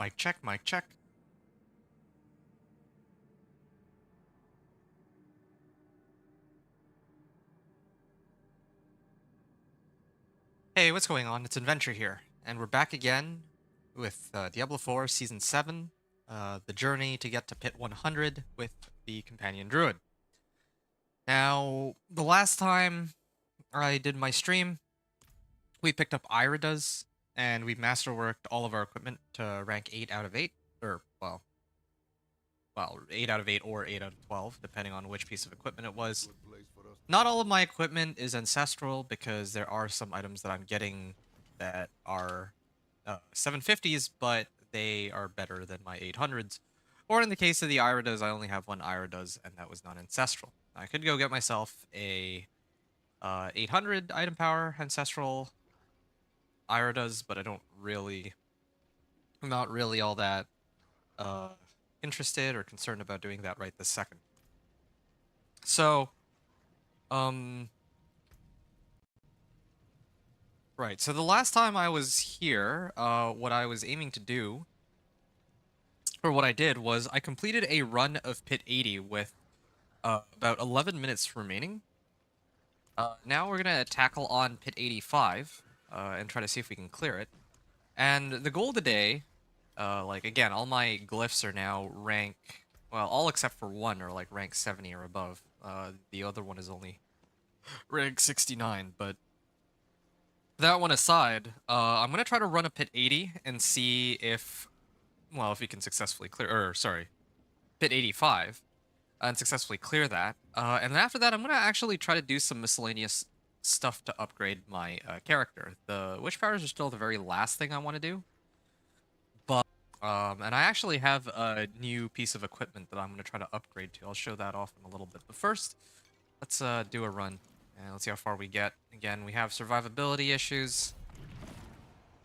Mic check, mic check. Hey, what's going on? It's Adventure here, and we're back again with Diablo 4 Season 7, the journey to get to Pit 100 with the Companion Druid. Now, the last time I did my stream, we picked up Iridas, and we masterworked all of our equipment to rank 8 out of 8, or, well, 8 out of 8 or 8 out of 12, depending on which piece of equipment it was. Not all of my equipment is ancestral because there are some items that I'm getting that are 750s, but they are better than my 800s. Or in the case of the Iridas, I only have one Iridas, and that was not ancestral. I could go get myself a 800 item power ancestral Iridas, but I'm not really all that uh, interested or concerned about doing that right this second. So, right, so the last time I was here, what I was aiming to do, or what I did, was I completed a run of Pit 80 with about 11 minutes remaining. Now we're gonna tackle on Pit 85, and try to see if we can clear it. And the goal today, like, again, all my glyphs are now rank, well, all except for one are, like, rank 70 or above. The other one is only rank 69, but that one aside, I'm gonna try to run a Pit 80 and see if, well, if we can successfully clear, or sorry, Pit 85, and successfully clear that. And then after that, I'm gonna actually try to do some miscellaneous stuff to upgrade my character. The Witch Powers are still the very last thing I want to do, but and I actually have a new piece of equipment that I'm gonna try to upgrade to. I'll show that off in a little bit, but first, let's do a run. And let's see how far we get. Again, we have survivability issues.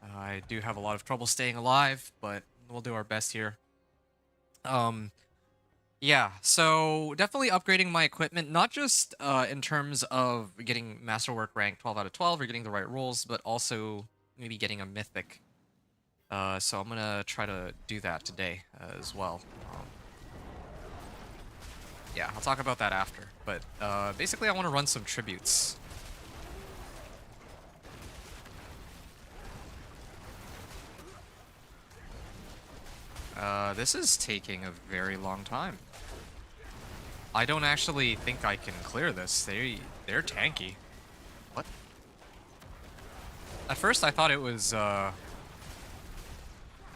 I do have a lot of trouble staying alive, but we'll do our best here. Yeah, so definitely upgrading my equipment, not just in terms of getting Masterwork rank 12 out of 12 or getting the right rolls, but also maybe getting a Mythic. So I'm gonna try to do that today as well. Yeah, I'll talk about that after. But basically, I want to run some tributes. This is taking a very long time. I don't actually think I can clear this. They're tanky. What? At first, I thought it was. At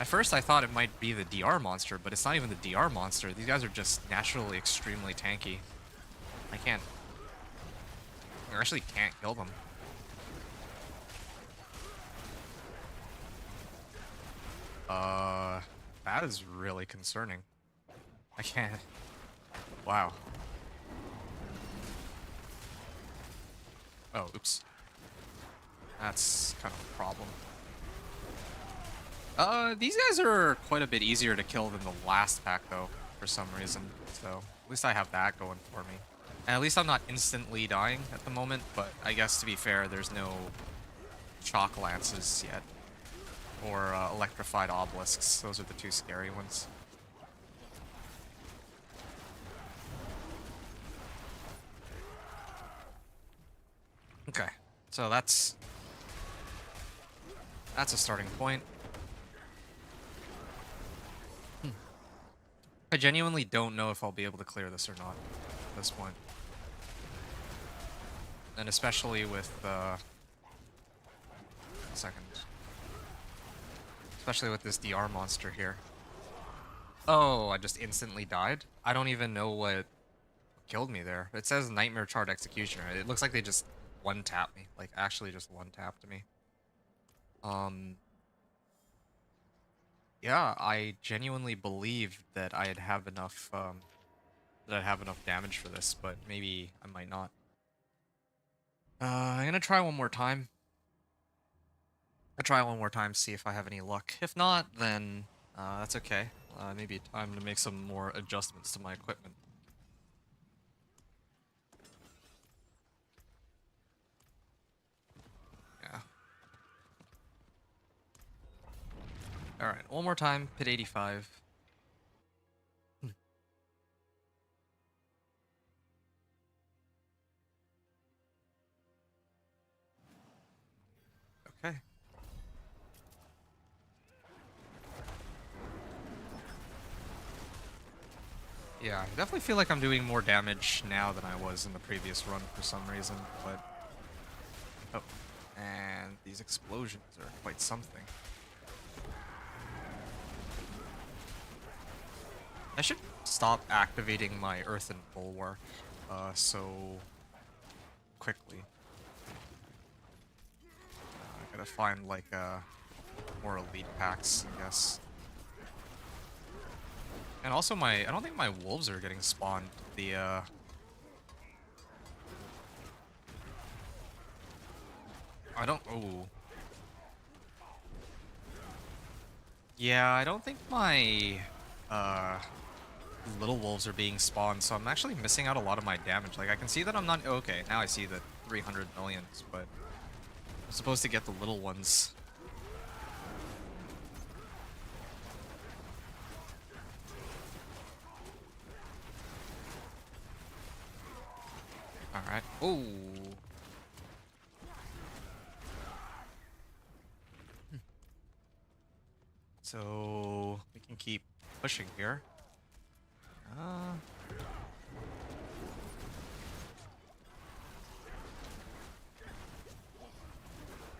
first, I thought it might be the DR monster, but it's not even the DR monster. These guys are just naturally extremely tanky. I actually can't kill them. That is really concerning. I can't. Wow. Oh, oops. That's kind of a problem. These guys are quite a bit easier to kill than the last pack, though, for some reason. So, at least I have that going for me. And at least I'm not instantly dying at the moment, but I guess to be fair, there's no chalk lances yet. Or electrified obelisks. Those are the two scary ones. Okay, so that's a starting point. I genuinely don't know if I'll be able to clear this or not at this point. And especially with especially with this DR monster here. Oh, I just instantly died? I don't even know what killed me there. It says Nightmare Chart Executioner. It looks like they just one-tapped me. Like, actually just one-tapped me. Yeah, I genuinely believed that I'd have enough, damage for this, but maybe I might not. I'm gonna try one more time. I'll try one more time, see if I have any luck. If not, then that's okay. Maybe time to make some more adjustments to my equipment. Yeah. Alright, one more time. Pit 85. Hmm, okay. Yeah, I definitely feel like I'm doing more damage now than I was in the previous run for some reason, but... Oh, and these explosions are quite something. I should stop activating my Earthen Bulwark so quickly. I gotta find, like, more elite packs, I guess. And also I don't think my wolves are getting spawned. I don't, oh. Yeah, I don't think my, uh, little wolves are being spawned, so I'm actually missing out a lot of my damage. Like, I can see that I'm not, okay, now I see the 300 millions, but I'm supposed to get the little ones. Alright. Oh. So, we can keep pushing here. Uh...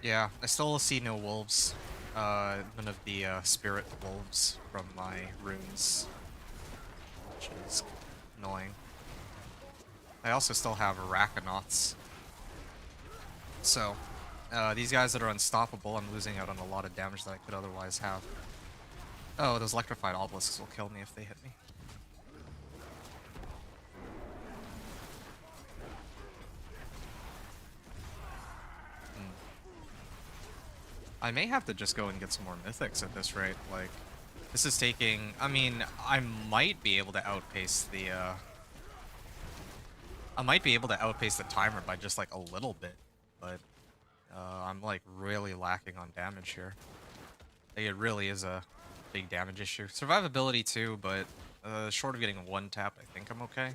Yeah, I still see no wolves. None of the spirit wolves from my runes, which is annoying. I also still have Arachnots. So, these guys that are unstoppable, I'm losing out on a lot of damage that I could otherwise have. Oh, those electrified obelisks will kill me if they hit me. I may have to just go and get some more mythics at this rate. Like, this is taking... I mean, I might be able to outpace the, I might be able to outpace the timer by just, like, a little bit. But, I'm, like, really lacking on damage here. Like, it really is a big damage issue. Survivability, too, but, short of getting one tap, I think I'm okay.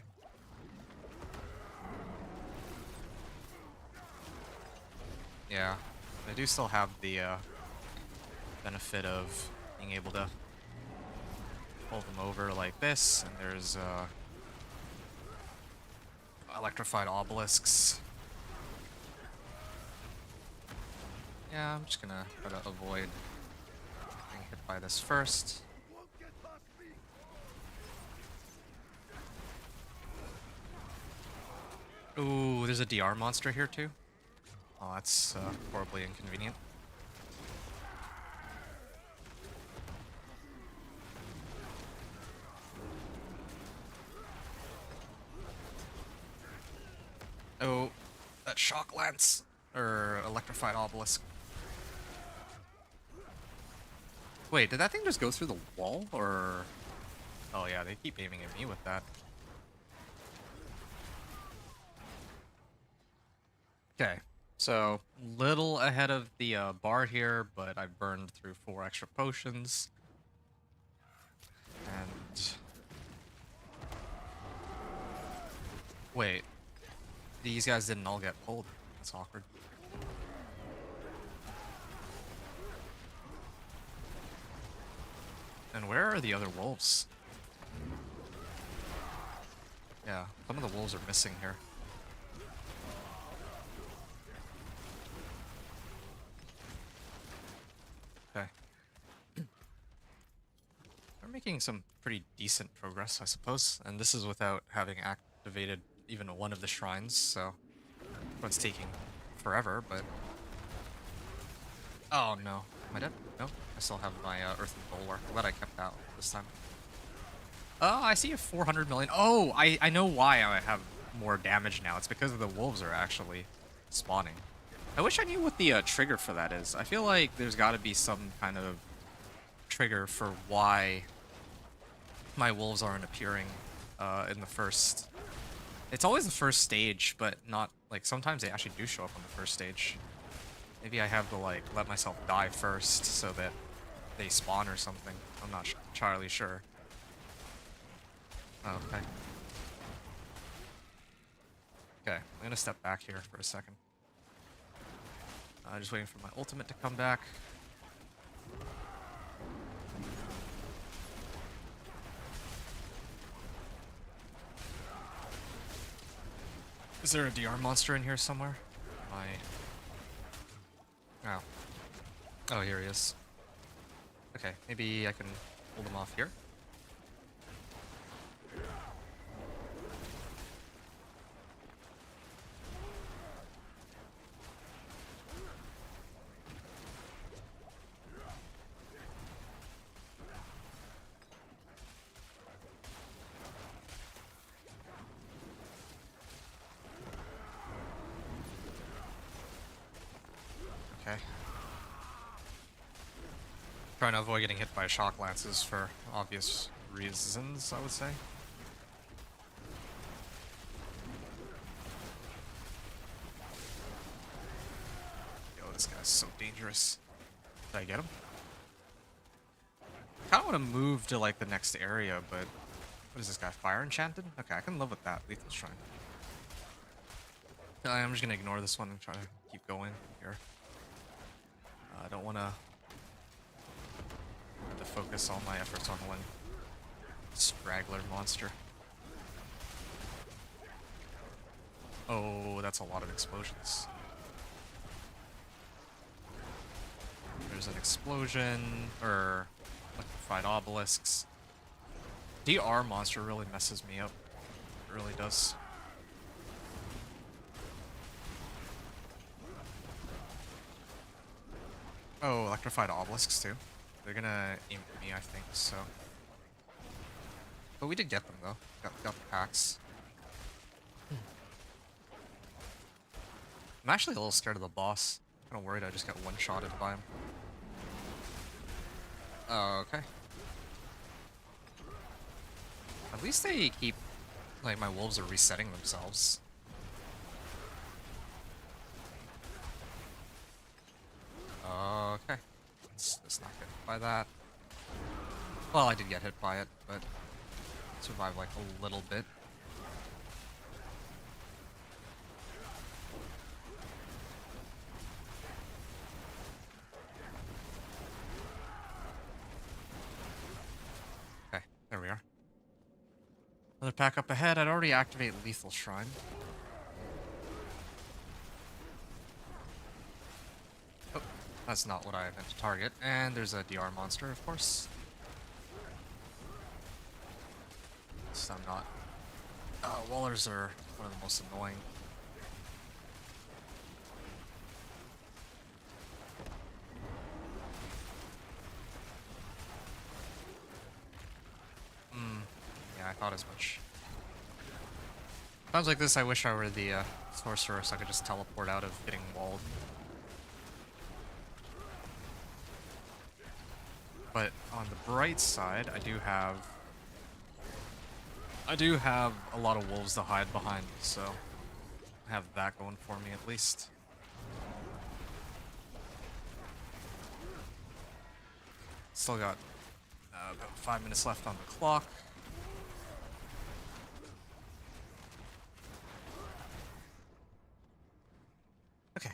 Yeah. I do still have the, benefit of being able to pull them over like this, and there's electrified obelisks. Yeah, I'm just gonna try to avoid getting hit by this first. Ooh, there's a DR monster here too. Oh, that's horribly inconvenient. Oh, that shock lance or electrified obelisk. Wait, did that thing just go through the wall or? Oh yeah, they keep aiming at me with that. Okay, so little ahead of the bar here, but I burned through 4 extra potions. And wait, these guys didn't all get pulled. That's awkward. And where are the other wolves? Yeah, some of the wolves are missing here. Okay. We're making some pretty decent progress, I suppose. And this is without having activated even one of the shrines, so it's taking forever, but... Oh no. Am I dead? No? I still have my Earthen Bulwark. I'm glad I kept that this time. Oh, I see a 400 million. Oh, I know why I have more damage now. It's because the wolves are actually spawning. I wish I knew what the trigger for that is. I feel like there's got to be some kind of trigger for why my wolves aren't appearing in the first... It's always the first stage, but not... Like, sometimes they actually do show up on the first stage. Maybe I have to, like, let myself die first so that they spawn or something. I'm not entirely sure. Oh, okay. Okay, I'm gonna step back here for a second. Just waiting for my ultimate to come back. Is there a DR monster in here somewhere? Oh. Oh, here he is. Okay, maybe I can hold him off here. Okay. Trying to avoid getting hit by shock lances for obvious reasons, I would say. Yo, this guy's so dangerous. Did I get him? I kind of want to move to like the next area, but what is this guy? Fire enchanted? Okay, I can live with that. Lethal Shrine. I'm just gonna ignore this one and try to keep going here. I don't want to focus all my efforts on one straggler monster. Oh, that's a lot of explosions. There's an explosion, or electrified obelisks. DR monster really messes me up. It really does. Oh, electrified obelisks too. They're gonna aim at me, I think, so. But we did get them though. Got the packs. I'm actually a little scared of the boss. Kinda worried I just got one-shotted by him. Oh, okay. At least they keep, like, my wolves are resetting themselves. Okay. Let's not get hit by that. Well, I did get hit by it, but survived like a little bit. Okay, there we are. Another pack up ahead. I'd already activated Lethal Shrine. Oh, that's not what I meant to target. And there's a DR monster, of course. So I'm not. Wallers are one of the most annoying. Yeah, I thought as much. Times like this, I wish I were the sorcerer so I could just teleport out of getting walled. But on the bright side, I do have a lot of wolves to hide behind, so I have that going for me at least. Still got about 5 minutes left on the clock. Okay.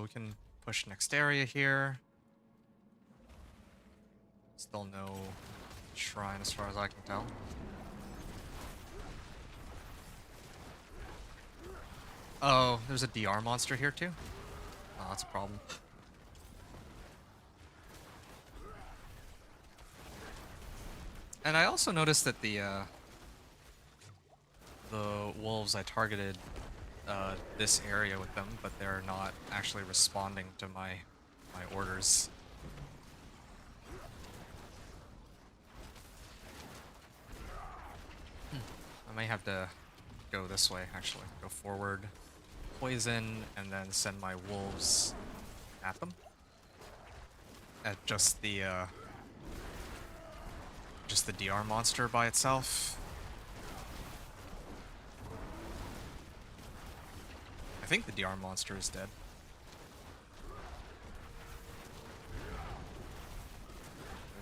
We can push next area here. Still no shrine as far as I can tell. Oh, there's a DR monster here too? Oh, that's a problem. And I also noticed that the wolves I targeted this area with them, but they're not actually responding to my orders. I may have to go this way, actually. Go forward, poison, and then send my wolves at them. At just the DR monster by itself. I think the DR monster is dead.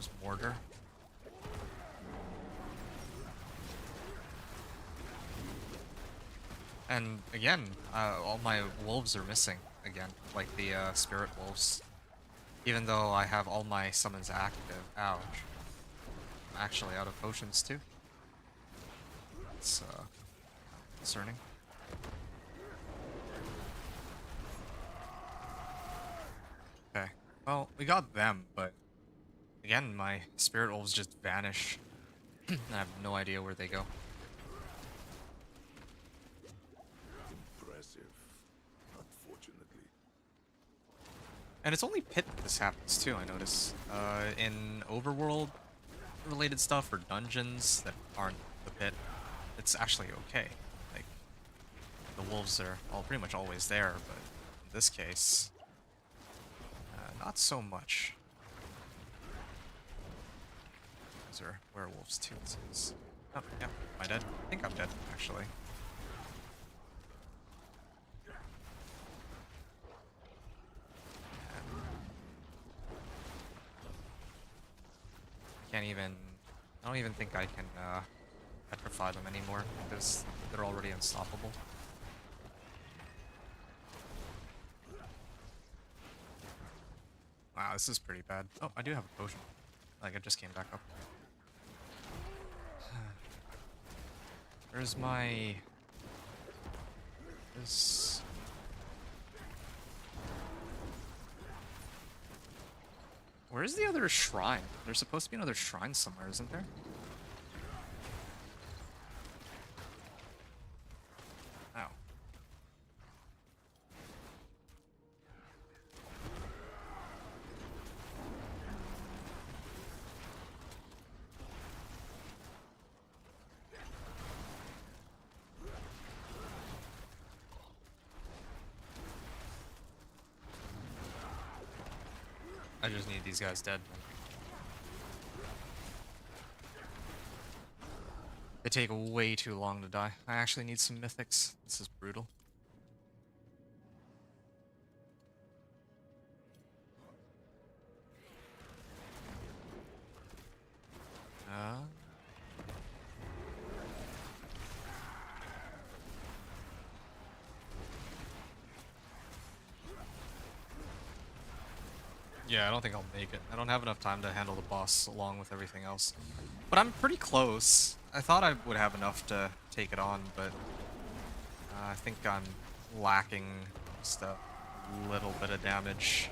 use mortar. And again, all my wolves are missing again, like the spirit wolves. Even though I have all my summons active. Ouch. I'm actually out of potions too. It's concerning. Okay. Well, we got them, but again, my spirit wolves just vanish. I have no idea where they go. Impressive, unfortunately. And it's only pit that this happens too, I notice. In overworld related stuff or dungeons that aren't the pit, it's actually okay. Like, the wolves are pretty much always there, but in this case, not so much. Those are werewolves too, it seems. Oh, yeah, am I dead? I think I'm dead, actually. I don't even think I can petrify them anymore because they're already unstoppable. Wow, this is pretty bad. Oh, I do have a potion. Like, it just came back up. Where's my... This... Where's the other shrine? There's supposed to be another shrine somewhere, isn't there? Oh. I just need these guys dead. They take way too long to die. I actually need some mythics. This is brutal. Yeah, I don't think I'll make it. I don't have enough time to handle the boss along with everything else. But I'm pretty close. I thought I would have enough to take it on, but I think I'm lacking just a little bit of damage.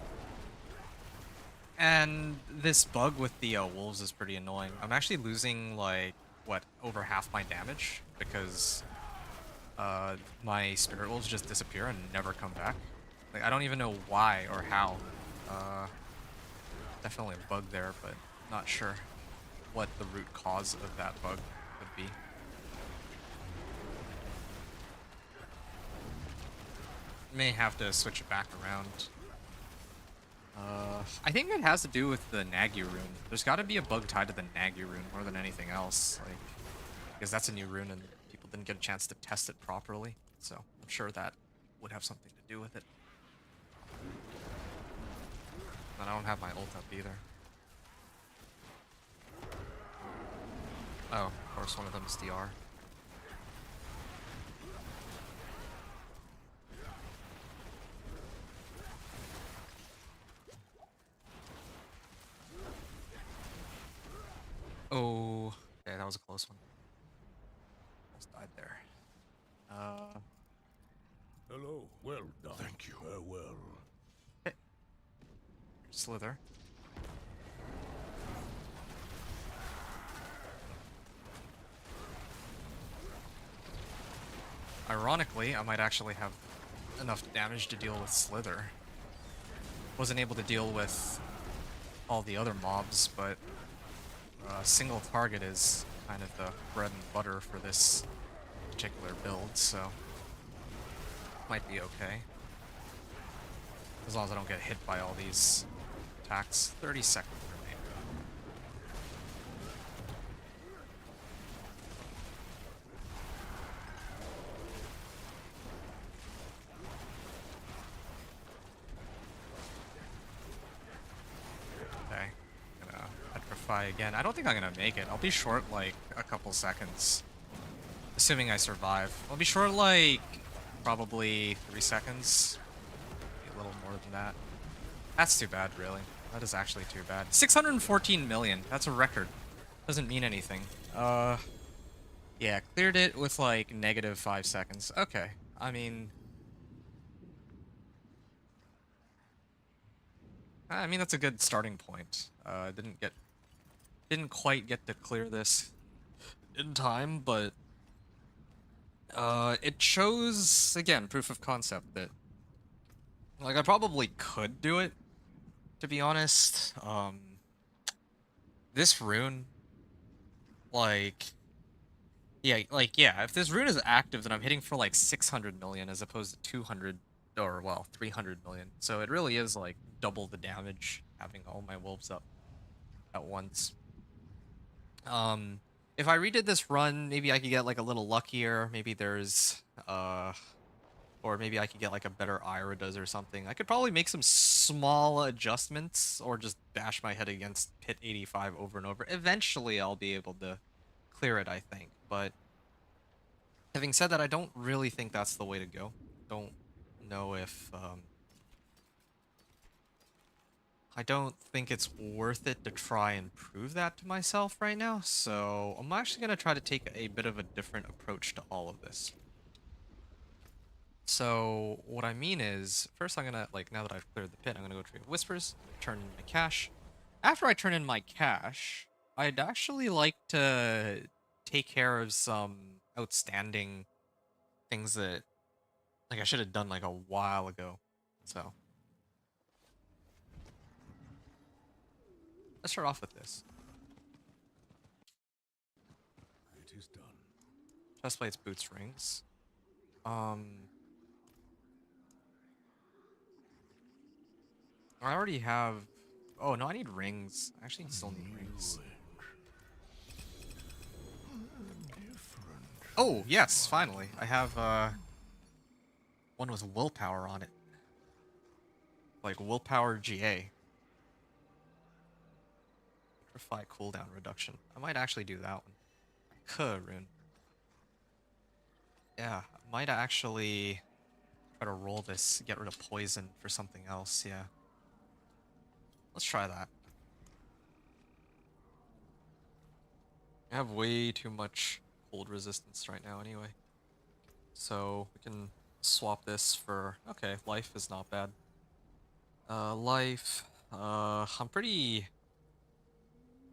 And this bug with the wolves is pretty annoying. I'm actually losing, like, what, over half my damage because my spirit wolves just disappear and never come back. Like, I don't even know why or how. Definitely a bug there, but not sure what the root cause of that bug would be. May have to switch it back around. I think it has to do with the Nagu rune. There's got to be a bug tied to the Nagu rune more than anything else, like, because that's a new rune and people didn't get a chance to test it properly. So I'm sure that would have something to do with it. And I don't have my ult up either. Oh, of course, one of them is DR. Oh, yeah, that was a close one. Almost died there. Hello, well done. Thank you. Farewell. Okay. Slither. Ironically, I might actually have enough damage to deal with Slither. Wasn't able to deal with all the other mobs, but single target is kind of the bread and butter for this particular build, so might be okay. As long as I don't get hit by all these attacks. 30 seconds remain. Okay, gonna petrify Petrify again. I don't think I'm gonna make it. I'll be short like a couple seconds. Assuming I survive. I'll be short like probably 3 seconds. Maybe a little more than that. That's too bad, really. That is actually too bad. 614 million. That's a record. Doesn't mean anything. Yeah, cleared it with like -5 seconds. Okay. I mean, that's a good starting point. Didn't quite get to clear this in time, but it shows again proof of concept that like I probably could do it, to be honest. This rune, like yeah, if this rune is active, then I'm hitting for like 600 million as opposed to 200 or well 300 million. So it really is like double the damage having all my wolves up at once. If I redid this run, maybe I could get like a little luckier. Maybe there's or maybe I could get like a better Iridas or something. I could probably make some small adjustments or just bash my head against pit 85 over and over. Eventually I'll be able to clear it, I think. But having said that, I don't really think that's the way to go. Don't know if I don't think it's worth it to try and prove that to myself right now, so I'm actually going to try to take a bit of a different approach to all of this. So what I mean is, first I'm going to, like, now that I've cleared the pit, I'm going to go trade Whispers, turn in my cash. After I turn in my cash, I'd actually like to take care of some outstanding things that, like, I should have done, like, a while ago, so... Let's start off with this. It is done. Chestplates, boots, rings. I already have... Oh, no, I need rings. I actually still need rings. Oh, yes, finally. I have, one with willpower on it. Like, willpower GA. Petrify cooldown reduction. I might actually do that one. Could, rune. Yeah, I might actually try to roll this, get rid of poison for something else, yeah. Let's try that. I have way too much cold resistance right now anyway. So we can swap this for... Okay, life is not bad. Life... I'm pretty...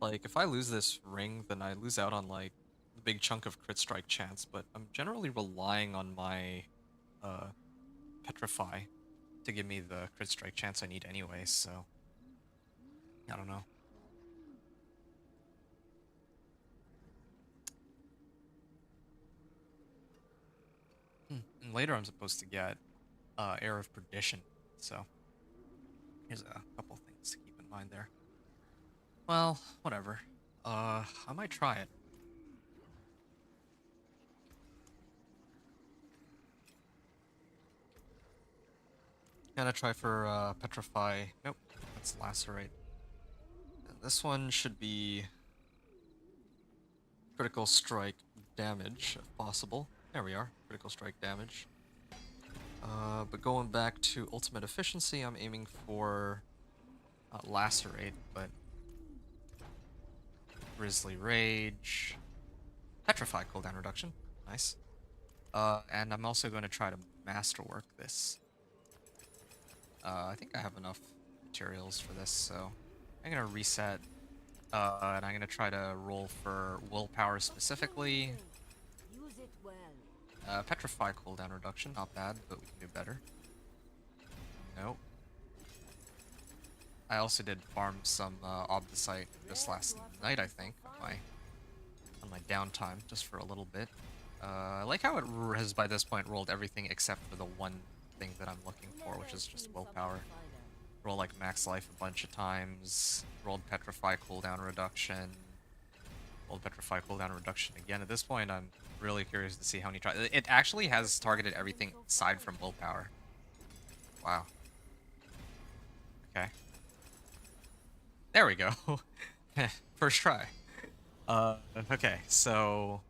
Like, if I lose this ring, then I lose out on, like, the big chunk of crit strike chance, but I'm generally relying on my, Petrify to give me the crit strike chance I need anyway, so... I don't know. And later I'm supposed to get, Air of Perdition, so... Here's a couple things to keep in mind there. Well, whatever. I might try it. Gonna try for, Petrify. Nope, that's Lacerate. And this one should be... Critical Strike damage, if possible. There we are, Critical Strike damage. But going back to Ultimate Efficiency, I'm aiming for... Lacerate, but... Grizzly Rage... Petrify cooldown reduction. Nice. And I'm also going to try to masterwork this. I think I have enough materials for this, so... I'm going to reset, and I'm going to try to roll for willpower specifically. Petrify cooldown reduction, not bad, but we can do better. Nope. I also did farm some Obdicite just last night, I think, on my downtime, just for a little bit. I like how it has, by this point, rolled everything except for the one thing that I'm looking for, which is just willpower. Roll, like, max life a bunch of times, rolled Petrify cooldown reduction, rolled Petrify cooldown reduction again. At this point, I'm really curious to see how many tries. It actually has targeted everything aside from willpower. Wow. Okay. There we go. First try. Okay, so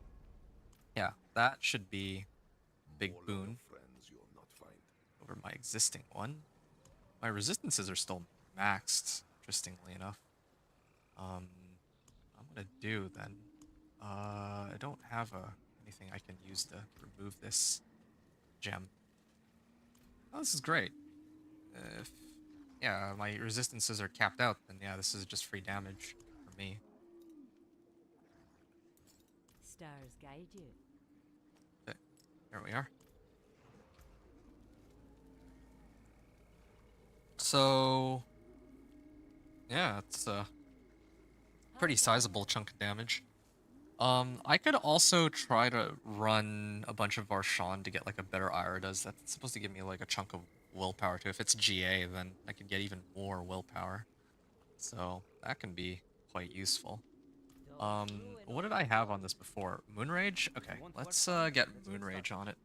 yeah, that should be a big More loyal boon friends you'll not find. over my existing one. My resistances are still maxed, interestingly enough. Um, I'm gonna do then. I don't have anything I can use to remove this gem. Oh, this is great. If yeah, my resistances are capped out, then yeah, this is just free damage for me. Stars guide you. Okay, there we are. So yeah, it's a pretty sizable chunk of damage. I could also try to run a bunch of Varshan to get like a better Iridas. That's supposed to give me like a chunk of willpower too. If it's GA, then I could get even more willpower. So that can be quite useful. What did I have on this before? Moonrage? Okay, let's get Moonrage on it.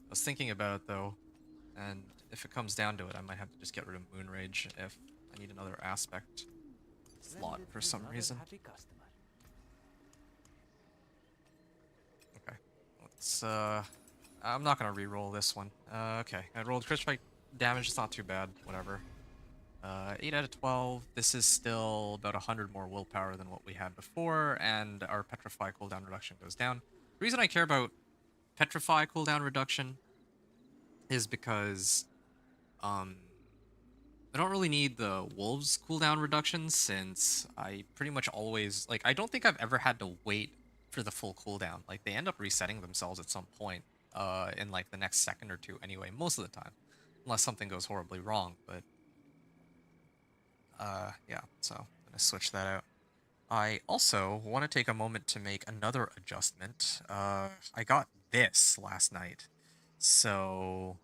I was thinking about it though, and if it comes down to it, I might have to just get rid of Moonrage if I need another aspect slot for some reason. Okay, let's I'm not gonna re-roll this one. Okay, I rolled crit strike damage, it's not too bad, whatever. 8 out of 12, this is still about 100 more willpower than what we had before, and our Petrify cooldown reduction goes down. The reason I care about Petrify cooldown reduction is because, um, I don't really need the Wolves cooldown reduction since I pretty much always, like, I don't think I've ever had to wait for the full cooldown. Like, they end up resetting themselves at some point, in, like, the next second or two anyway, most of the time. Unless something goes horribly wrong, but, yeah, so I'm gonna switch that out. I also want to take a moment to make another adjustment. I got this last night. So,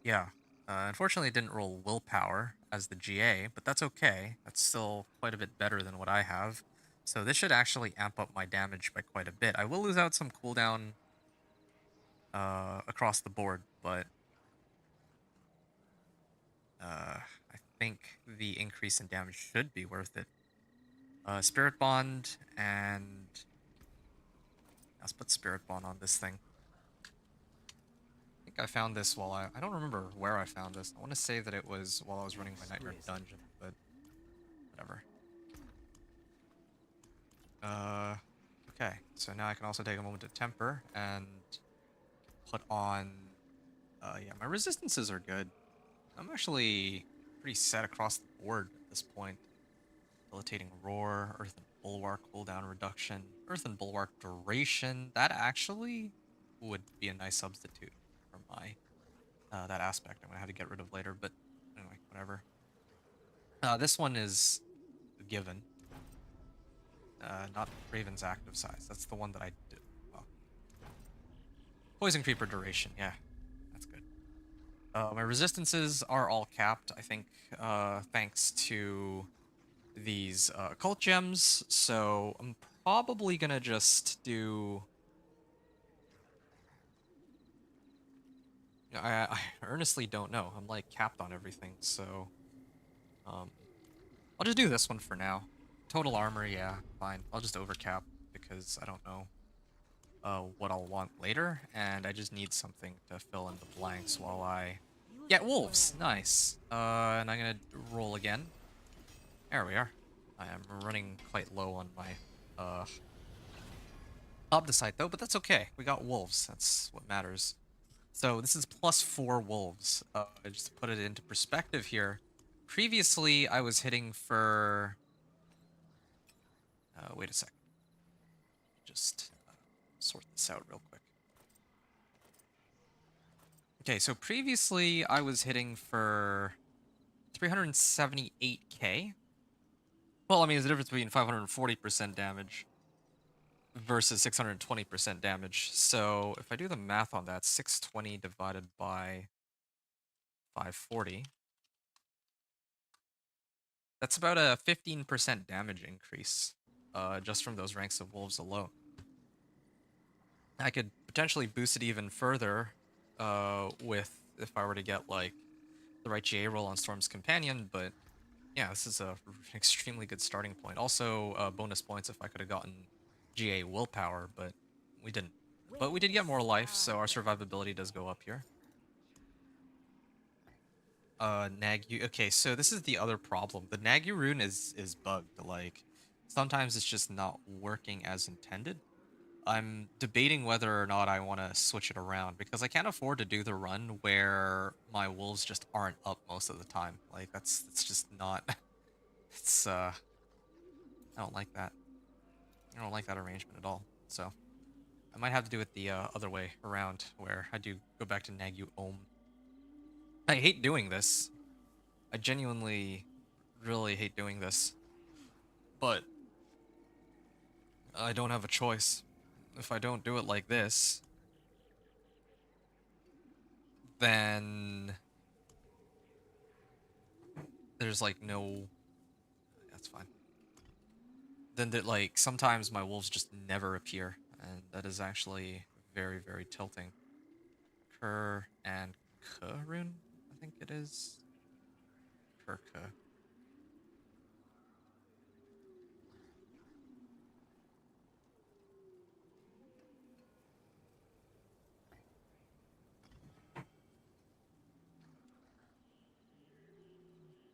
yeah. Unfortunately, it didn't roll willpower as the GA, but that's okay. That's still quite a bit better than what I have. So this should actually amp up my damage by quite a bit. I will lose out some cooldown across the board, but I think the increase in damage should be worth it. Spirit Bond, and let's put Spirit Bond on this thing. I think I found this while I don't remember where I found this. I want to say that it was while I was running my Nightmare Dungeon, but whatever. Uh, okay. So now I can also take a moment to temper and put on. Yeah, my resistances are good. I'm actually pretty set across the board at this point. Debilitating Roar, Earth and Bulwark cooldown reduction, Earth and Bulwark duration. That actually would be a nice substitute for my that aspect I'm gonna have to get rid of later, but anyway, whatever. This one is a given, not Raven's active size. That's the one that I did. Well, Poison Creeper duration, yeah, that's good. My resistances are all capped, I think, thanks to these cult gems, so I'm probably gonna just do... I earnestly don't know. I'm like capped on everything, so um, I'll just do this one for now. Total armor, yeah, fine. I'll just overcap because I don't know what I'll want later, and I just need something to fill in the blanks while I get wolves. Nice. And I'm gonna roll again. There we are. I am running quite low on my Obdicite though, but that's okay. We got wolves. That's what matters. So this is +4 wolves. Just to put it into perspective here. Previously, I was hitting for... wait a second. Just sort this out real quick. Okay, so previously I was hitting for 378k. Well, I mean, there's a difference between 540% damage versus 620% damage. So if I do the math on that, 620 divided by 540, that's about a 15% damage increase just from those ranks of wolves alone. I could potentially boost it even further with if I were to get like the right GA roll on Storm's Companion, but Yeah, this is a extremely good starting point. Also, bonus points if I could have gotten GA willpower, but we didn't. But we did get Witness more life, so our stars survivability does go up here. Nagu. Okay, so this is the other problem. The Nagu rune is bugged. Like sometimes it's just not working as intended. I'm debating whether or not I want to switch it around because I can't afford to do the run where my wolves just aren't up most of the time. Like that's just not. It's I don't like that. I don't like that arrangement at all. So I might have to do it the other way around, where I do go back to Nagu Ohm. I hate doing this. I genuinely, really hate doing this, but I don't have a choice. If I don't do it like this, then there's like no. That's fine. Then that like sometimes my wolves just never appear, and that is actually very very tilting. Kerr and Karun, I think it is. Kerr.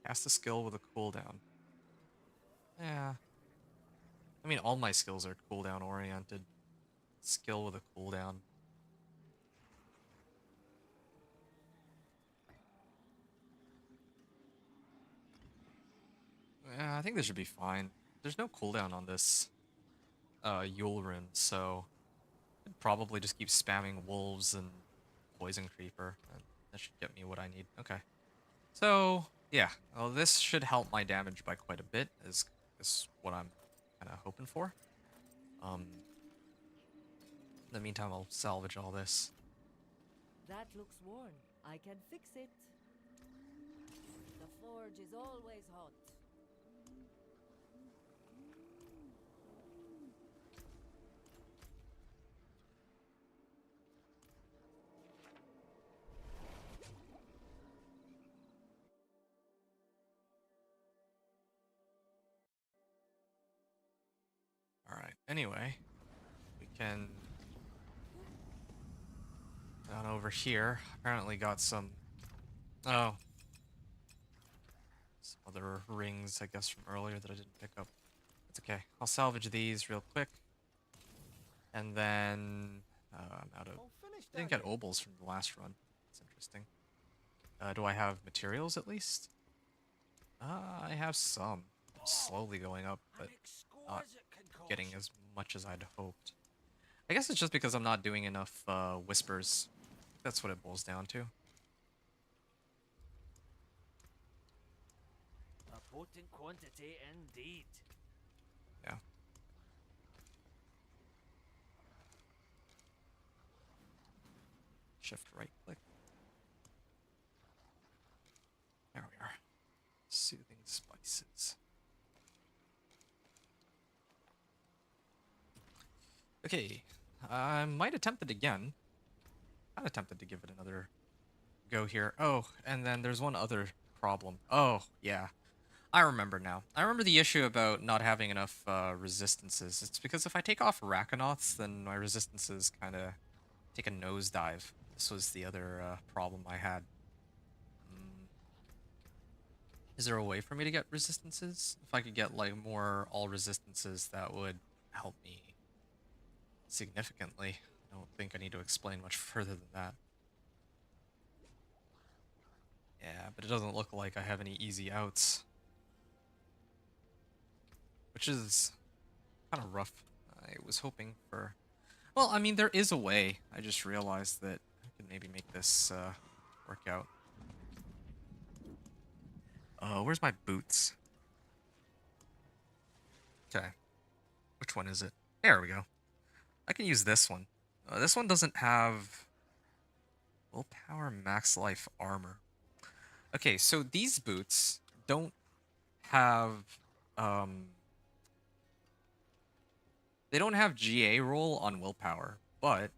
Cast a skill with a cooldown. Yeah. I mean, all my skills are cooldown oriented. Skill with a cooldown. Yeah, I think this should be fine. There's no cooldown on this Yule rune, so I'd probably just keep spamming wolves and poison creeper, and that should get me what I need. Okay. So yeah, well, this should help my damage by quite a bit. Is what I'm kind of hoping for. Um, in the meantime, I'll salvage all this. That looks worn. I can fix it. The forge is always hot. All right. Anyway, we can down over here. Apparently got some. Oh, some other rings, I guess, from earlier that I didn't pick up. It's okay. I'll salvage these real quick. And then I'm out of. I'll finish I didn't that get obols from the last run. That's interesting. Do I have materials at least? I have some. I'm slowly going up, but not getting as much as I'd hoped. I guess it's just because I'm not doing enough whispers. That's what it boils down to. A potent quantity indeed. Yeah. Shift right click. There we are. Soothing spices. Okay. I might attempt it again. Kind of tempted to give it another go here. Oh, and then there's one other problem. Oh, yeah. I remember now. I remember the issue about not having enough resistances. It's because if I take off Rackanauts, then my resistances kind of take a nosedive. This was the other problem I had. Mm. Is there a way for me to get resistances? If I could get like more all resistances, that would help me significantly. I don't think I need to explain much further than that. Yeah, but it doesn't look like I have any easy outs. Which is kind of rough. I was hoping for... Well, I mean, there is a way. I just realized that I could maybe make this work out. Where's my boots? Okay. Which one is it? There we go. I can use this one. This one doesn't have... Willpower max life armor. Okay, so these boots don't have... They don't have GA roll on willpower, but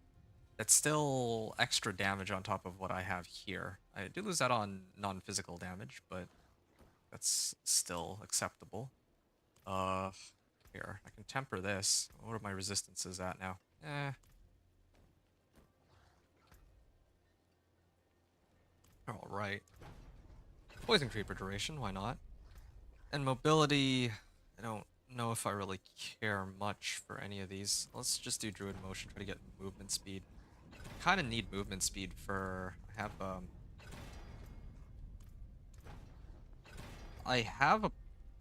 that's still extra damage on top of what I have here. I do lose that on non-physical damage, but that's still acceptable. Uh, Here, I can temper this. What are my resistances at now? Alright. Poison Creeper duration, why not? And mobility, I don't know if I really care much for any of these. Let's just do Druid Motion, try to get movement speed. Kind of need movement speed for... I have a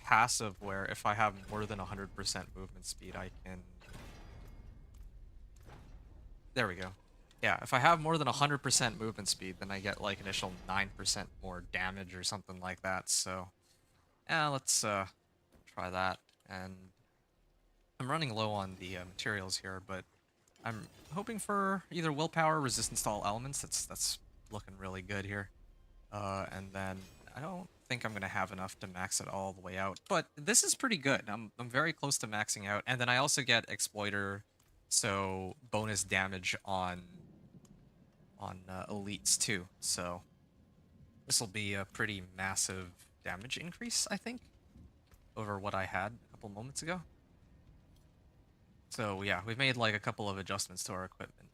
passive where if I have more than 100% movement speed, I can... There we go. Yeah, if I have more than 100% movement speed, then I get like initial 9% more damage or something like that, so... Yeah, let's try that. And I'm running low on the materials here, but I'm hoping for either willpower or resistance to all elements. That's looking really good here. And then I don't think I'm gonna have enough to max it all the way out, but this is pretty good. I'm very close to maxing out, and then I also get Exploiter, so bonus damage on elites too. So this will be a pretty massive damage increase, I think, over what I had a couple moments ago. So yeah, we've made like a couple of adjustments to our equipment.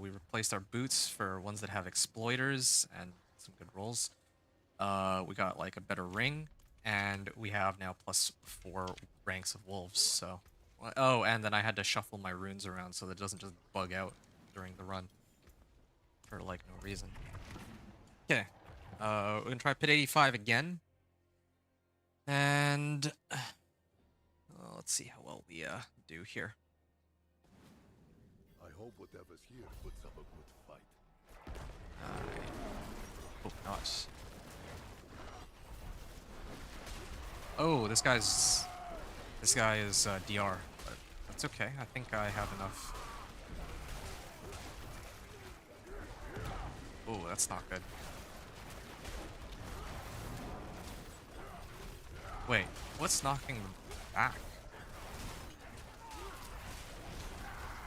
We replaced our boots for ones that have exploiters and some good rolls. We got like a better ring, and we have now +4 ranks of wolves. So, oh, and then I had to shuffle my runes around so that it doesn't just bug out during the run for like no reason. Okay, we're gonna try pit 85 again, and let's see how well we do here. I hope whatever's here puts up a good fight. I hope not. Oh, this guy is DR, but that's okay. I think I have enough. Oh, that's not good. Wait, what's knocking them back?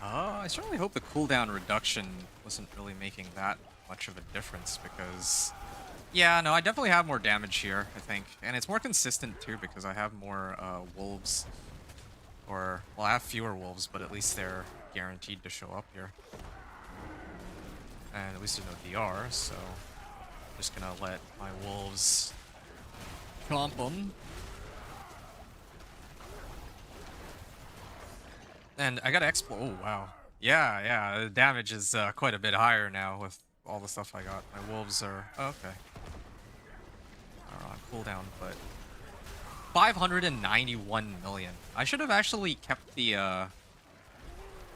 I certainly hope the cooldown reduction wasn't really making that much of a difference, because... Yeah, no, I definitely have more damage here, I think. And it's more consistent, too, because I have more wolves. Or, well, I have fewer wolves, but at least they're guaranteed to show up here. And at least there's no DR, so... I'm just gonna let my wolves chomp them. And I gotta explode. Oh, wow. Yeah, the damage is quite a bit higher now with all the stuff I got. My wolves are... Oh, okay. Are on cooldown, but... 591 million. I should have actually kept the,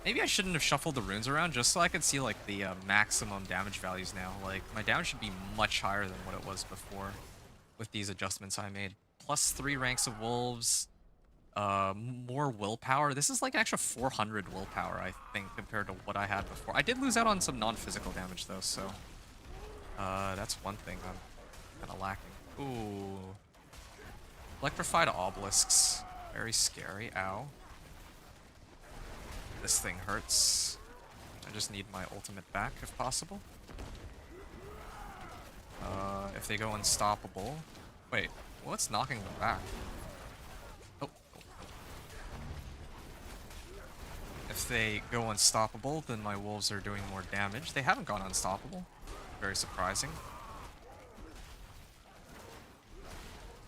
Maybe I shouldn't have shuffled the runes around just so I could see, like, the maximum damage values now. Like, my damage should be much higher than what it was before with these adjustments I made. +3 ranks of wolves. More willpower. This is like extra 400 willpower, I think, compared to what I had before. I did lose out on some non-physical damage, though, so... that's one thing I'm kind of lacking. Ooh. Electrified obelisks. Very scary. Ow. This thing hurts. I just need my ultimate back, if possible. If they go unstoppable... Wait, what's knocking them back? Oh. If they go unstoppable, then my wolves are doing more damage. They haven't gone unstoppable. Very surprising.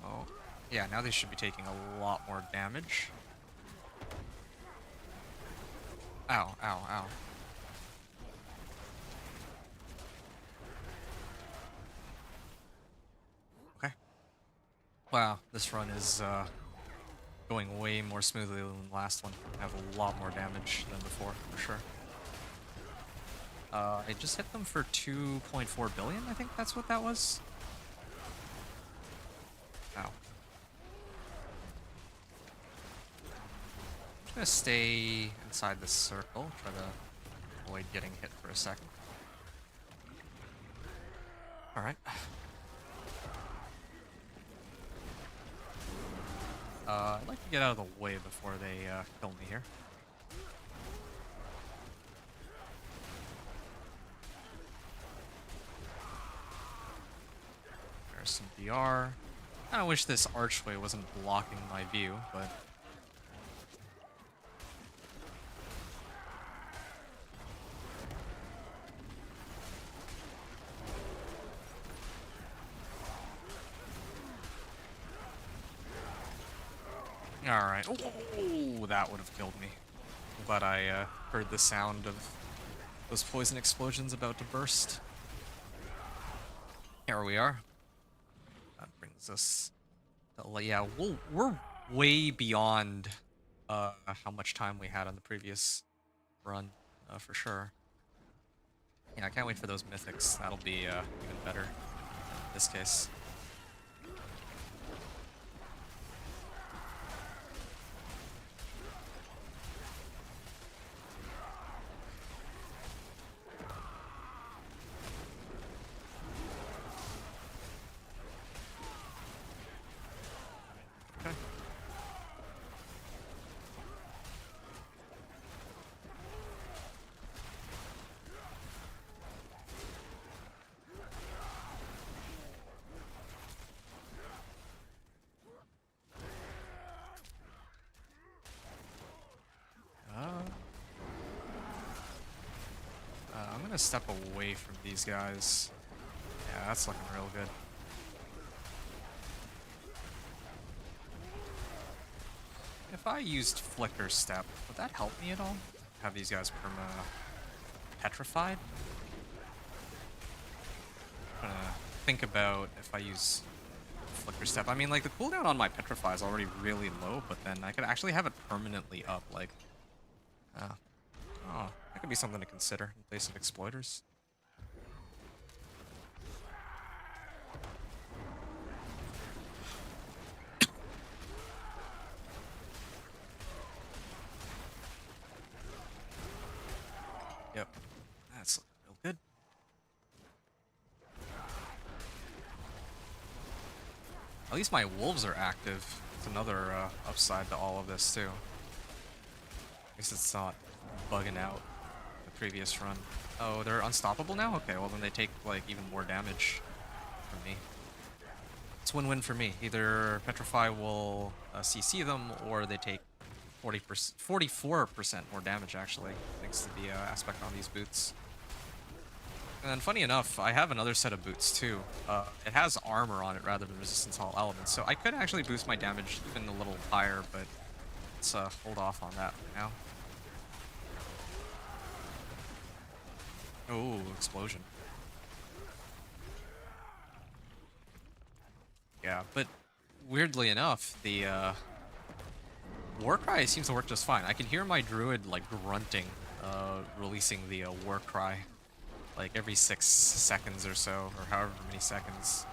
Oh. Yeah, now they should be taking a lot more damage. Ow, ow, ow. Okay. Wow, this run is going way more smoothly than the last one. I have a lot more damage than before, for sure. I just hit them for 2.4 billion, I think that's what that was. Ow. I'm gonna stay inside this circle, try to avoid getting hit for a second. Alright. I'd like to get out of the way before they kill me here. There's some DR. I wish this archway wasn't blocking my view, but... Alright. Oh, that would have killed me. I'm glad I heard the sound of those poison explosions about to burst. Here we are. That brings us... Yeah, we're way beyond how much time we had on the previous run, for sure. Yeah, I can't wait for those mythics. That'll be even better in this case. Okay. I'm gonna step away from these guys. Yeah, that's looking real good. If I used Flicker Step, would that help me at all? Have these guys petrified? I'm gonna think about if I use Flicker Step. I mean, like, the cooldown on my Petrify is already really low, but then I could actually have it permanently up, like... oh, that could be something to consider in place of Exploiters. Yep, that's looking real good. At least my wolves are active. It's another upside to all of this too. I guess it's not bugging out the previous run. Oh, they're unstoppable now? Okay, well then they take like even more damage from me. It's win-win for me. Either Petrify will CC them, or they take 44% more damage actually, thanks to the aspect on these boots. And then funny enough, I have another set of boots too. It has armor on it rather than resistance to all elements, so I could actually boost my damage even a little higher, but let's hold off on that for now. Oh, explosion. Yeah, but weirdly enough, the Warcry seems to work just fine. I can hear my Druid like grunting, releasing the Warcry like every 6 seconds or so, or however many seconds.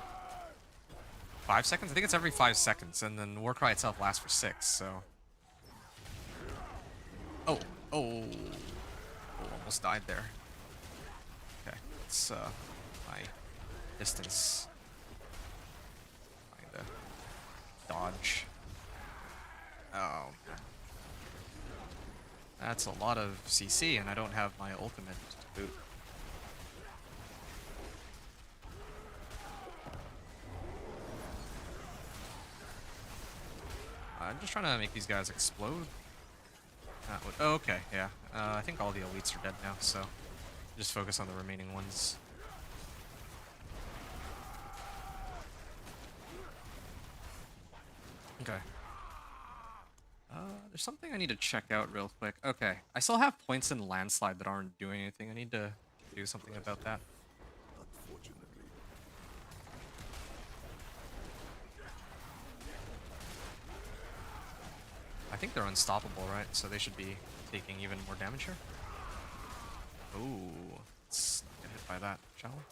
5 seconds? I think it's every 5 seconds, and then Warcry itself lasts for 6, so... Oh, almost died there. Okay, it's my distance. Kinda dodge. Oh, man. That's a lot of CC, and I don't have my ultimate to boot. I'm just trying to make these guys explode. Oh, okay, yeah. I think all the elites are dead now, so just focus on the remaining ones. Okay. There's something I need to check out real quick. Okay, I still have points in Landslide that aren't doing anything. I need to do something about that. Unfortunately. I think they're unstoppable, right? So they should be taking even more damage here. Ooh, let's not get hit by that, shall we?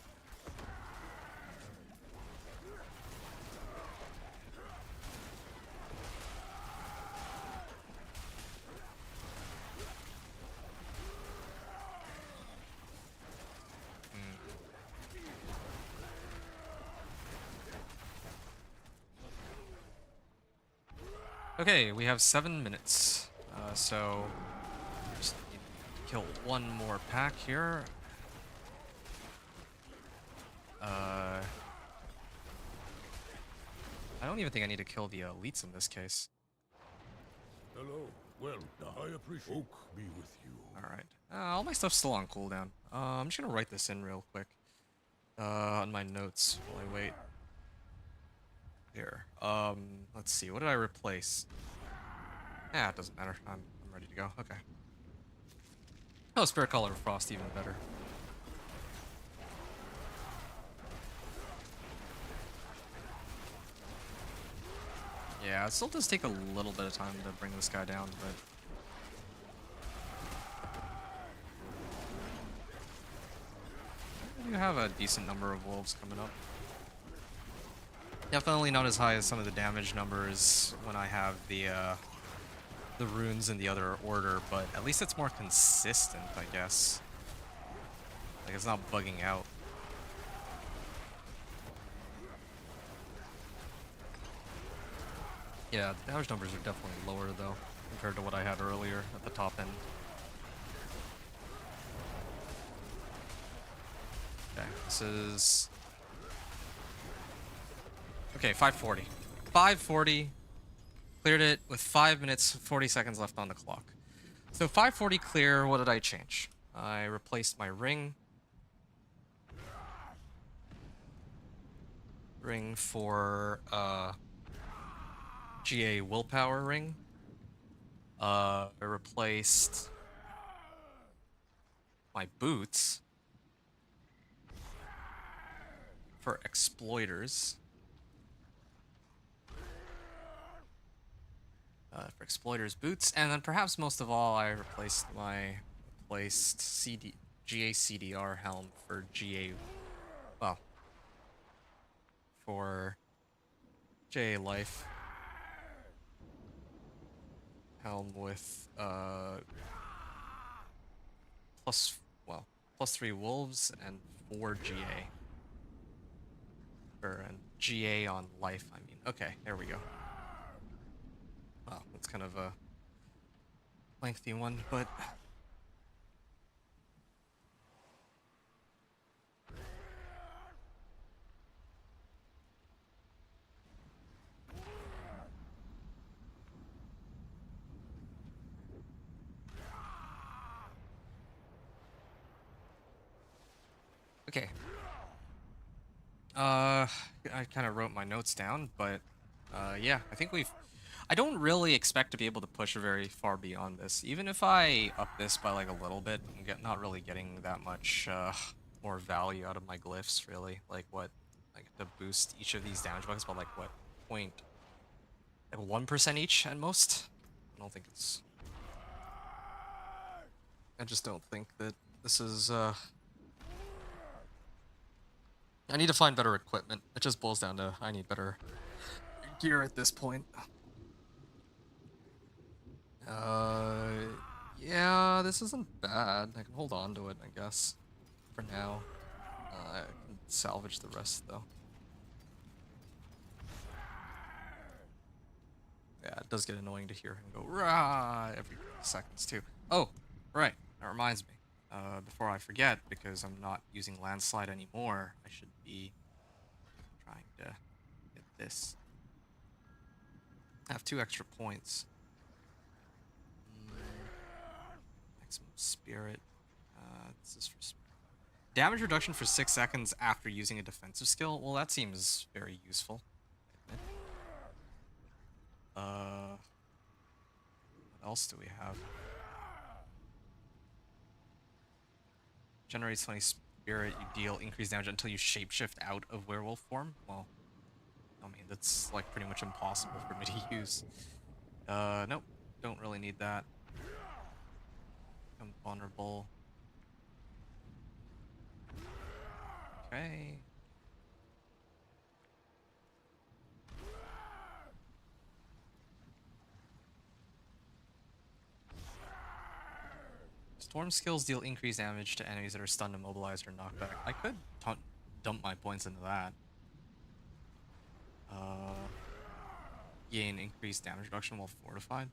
Okay, we have 7 minutes, so just need to kill one more pack here. I don't even think I need to kill the elites in this case. Hello. Well, I appreciate. Oak be with you. Alright. All my stuff's still on cooldown. I'm just gonna write this in real quick. On my notes while I wait. Here. Let's see. What did I replace? Yeah, it doesn't matter. I'm ready to go. Okay. Oh, Spirit Color Frost, even better. Yeah, it still does take a little bit of time to bring this guy down, but... You have a decent number of wolves coming up. Definitely not as high as some of the damage numbers when I have the runes in the other order, but at least it's more consistent, I guess. Like, it's not bugging out. Yeah, the damage numbers are definitely lower, though, compared to what I had earlier at the top end. Okay, this is... Okay, 540. 540. Cleared it with 5 minutes, 40 seconds left on the clock. So 540 clear, what did I change? I replaced my ring. Ring for, GA willpower ring. I replaced my boots for exploiters. For exploiters boots, and then perhaps most of all, I replaced GA CDR helm for GA, well, for GA life helm with plus 3 wolves and 4 GA. Or GA on life, I mean. Okay, there we go. Wow, that's kind of a lengthy one, but... Okay. I kind of wrote my notes down, but yeah, I think I don't really expect to be able to push very far beyond this. Even if I up this by like a little bit, I'm not really getting that much more value out of my glyphs, really. Like what, like to boost each of these damage buckets by like what, point, like 1% each at most? I don't think it's... I just don't think that this is I need to find better equipment. It just boils down to I need better gear at this point. Yeah, this isn't bad. I can hold on to it, I guess, for now. I can salvage the rest, though. Yeah, it does get annoying to hear him go rah every seconds, too. Oh, right. That reminds me. Before I forget, because I'm not using landslide anymore, I should be trying to get this. I have 2 extra points. Maximum spirit. This is for damage reduction for 6 seconds after using a defensive skill. Well, that seems very useful. What else do we have? Generates 20 spirit, you deal increased damage until you shapeshift out of werewolf form. Well, I mean, that's like pretty much impossible for me to use. Nope, don't really need that. I'm vulnerable. Okay. Storm skills deal increased damage to enemies that are stunned, immobilized, or knocked back. I could dump my points into that. Gain increased damage reduction while fortified.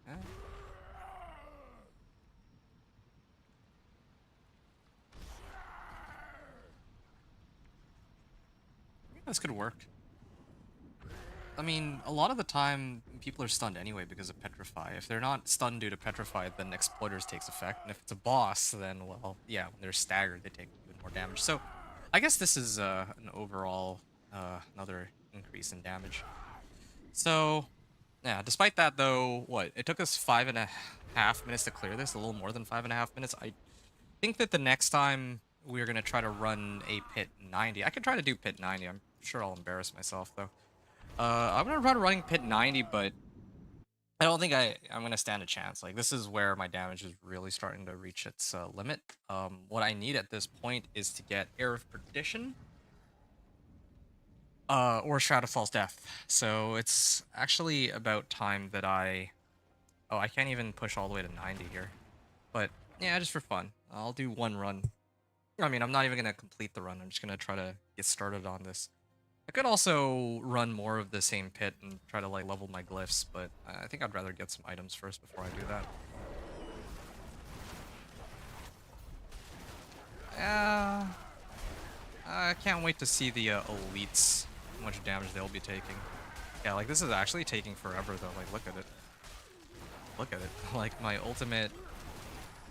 Yeah. This could work. I mean, a lot of the time, people are stunned anyway because of Petrify. If they're not stunned due to Petrify, then Exploiters takes effect. And if it's a boss, then, well, yeah, when they're staggered, they take even more damage. So, I guess this is an overall, another increase in damage. So, yeah, despite that, though, what? It took us 5.5 minutes to clear this, a little more than 5.5 minutes. I think that the next time we're going to try to run a pit 90, I could try to do pit 90. I'm sure I'll embarrass myself, though. I'm gonna try running pit 90, but I don't think I'm gonna stand a chance. Like, this is where my damage is really starting to reach its limit. What I need at this point is to get Air of Perdition, or Shroud of False Death. So it's actually about time that oh, I can't even push all the way to 90 here. But yeah, just for fun, I'll do one run. I mean, I'm not even gonna complete the run. I'm just gonna try to get started on this. I could also run more of the same pit and try to like level my glyphs, but I think I'd rather get some items first before I do that. Yeah, I can't wait to see the elites, how much damage they'll be taking. Yeah, like this is actually taking forever though, like look at it. Look at it, like my ultimate,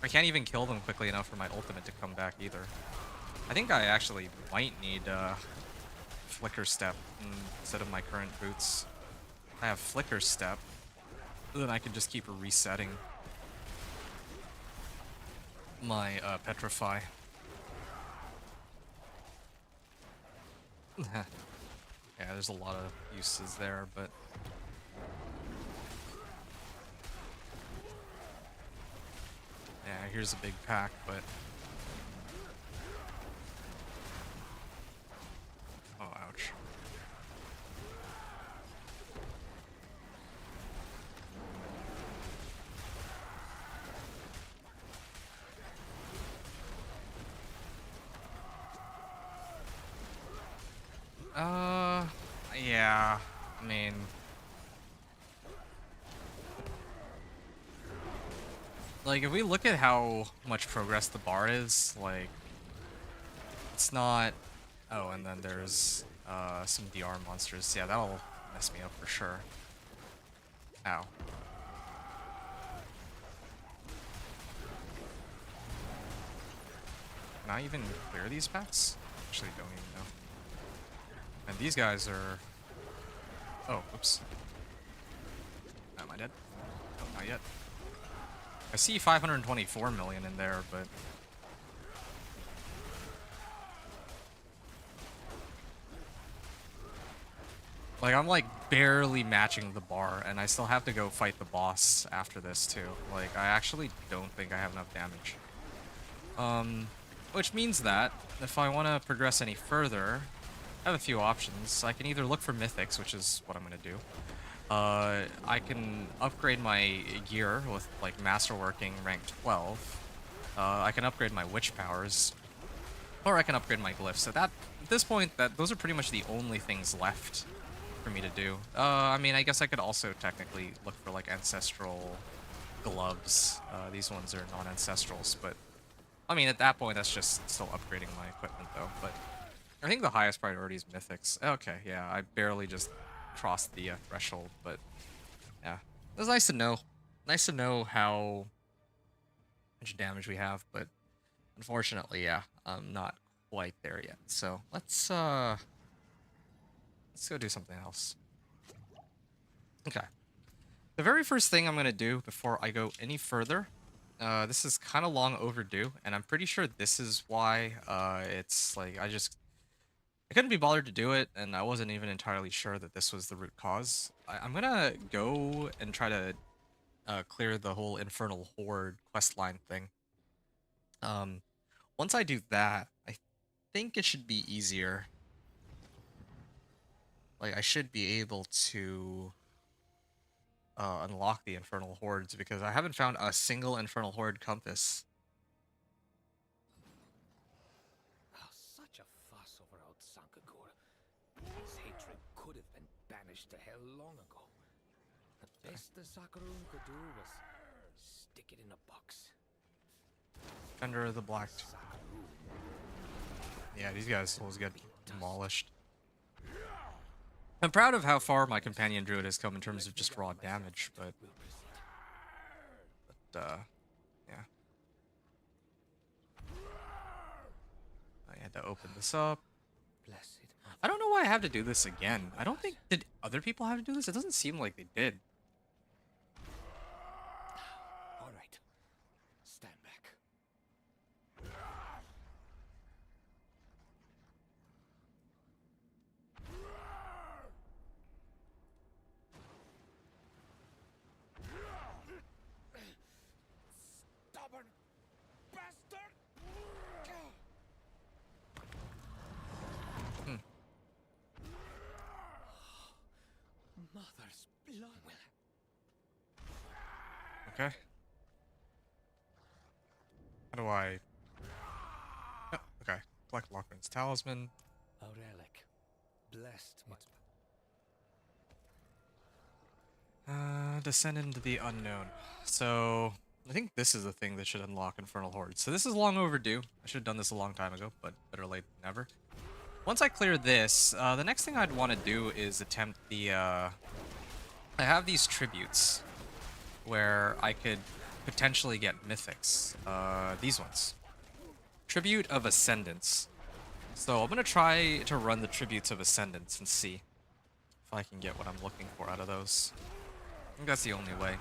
I can't even kill them quickly enough for my ultimate to come back either. I think I actually might need Flicker Step instead of my current boots. I have Flicker Step, then I can just keep resetting my Petrify. Yeah, there's a lot of uses there, but yeah, here's a big pack, but oh, ouch. Yeah, I mean, like, if we look at how much progress the bar is, like, it's not... Oh, and then there's, some DR monsters. Yeah, that'll mess me up for sure. Ow. Can I even clear these packs? Actually, don't even know. And these guys are... Oh, oops. Am I dead? No, not yet. I see 524 million in there, but... Like, I'm like barely matching the bar, and I still have to go fight the boss after this too. Like, I actually don't think I have enough damage. Which means that if I want to progress any further, I have a few options. I can either look for mythics, which is what I'm going to do. I can upgrade my gear with like masterworking rank 12. I can upgrade my witch powers, or I can upgrade my glyphs. At this point, those are pretty much the only things left for me to do. I mean, I guess I could also technically look for like ancestral gloves. These ones are non-ancestrals, but I mean, at that point, that's just still upgrading my equipment though. But I think the highest priority is mythics. Okay, yeah, I barely just crossed the threshold, but yeah, it was nice to know. Nice to know how much damage we have, but unfortunately, yeah, I'm not quite there yet. So let's go do something else. Okay. The very first thing I'm gonna do before I go any further, this is kind of long overdue, and I'm pretty sure this is why it's like I couldn't be bothered to do it, and I wasn't even entirely sure that this was the root cause. I'm gonna go and try to clear the whole Infernal Horde questline thing. Once I do that, I think it should be easier. Like, I should be able to unlock the Infernal Hordes, because I haven't found a single Infernal Horde compass. Oh, such a fuss over old Sankagura. His hatred could have been banished to hell long ago. The best the Sakaroon could do was stick it in a box. Defender of the Black. Yeah, these guys always get demolished. I'm proud of how far my companion druid has come in terms of just raw damage, but yeah. I had to open this up. Blessed. I don't know why I have to do this again. I don't think, did other people have to do this? It doesn't seem like they did. All right. Stand back. Stubborn bastard! Hmm. Mother's blood. Okay. How do I... Oh, okay. Collect Lochran's talisman. A relic. Blessed. Descend into the unknown. So, I think this is the thing that should unlock Infernal Horde. So this is long overdue. I should have done this a long time ago, but better late than never. Once I clear this, the next thing I'd want to do is attempt the, I have these tributes where I could potentially get mythics. These ones. Tribute of Ascendance. So I'm going to try to run the Tributes of Ascendance and see if I can get what I'm looking for out of those. I think that's the only way.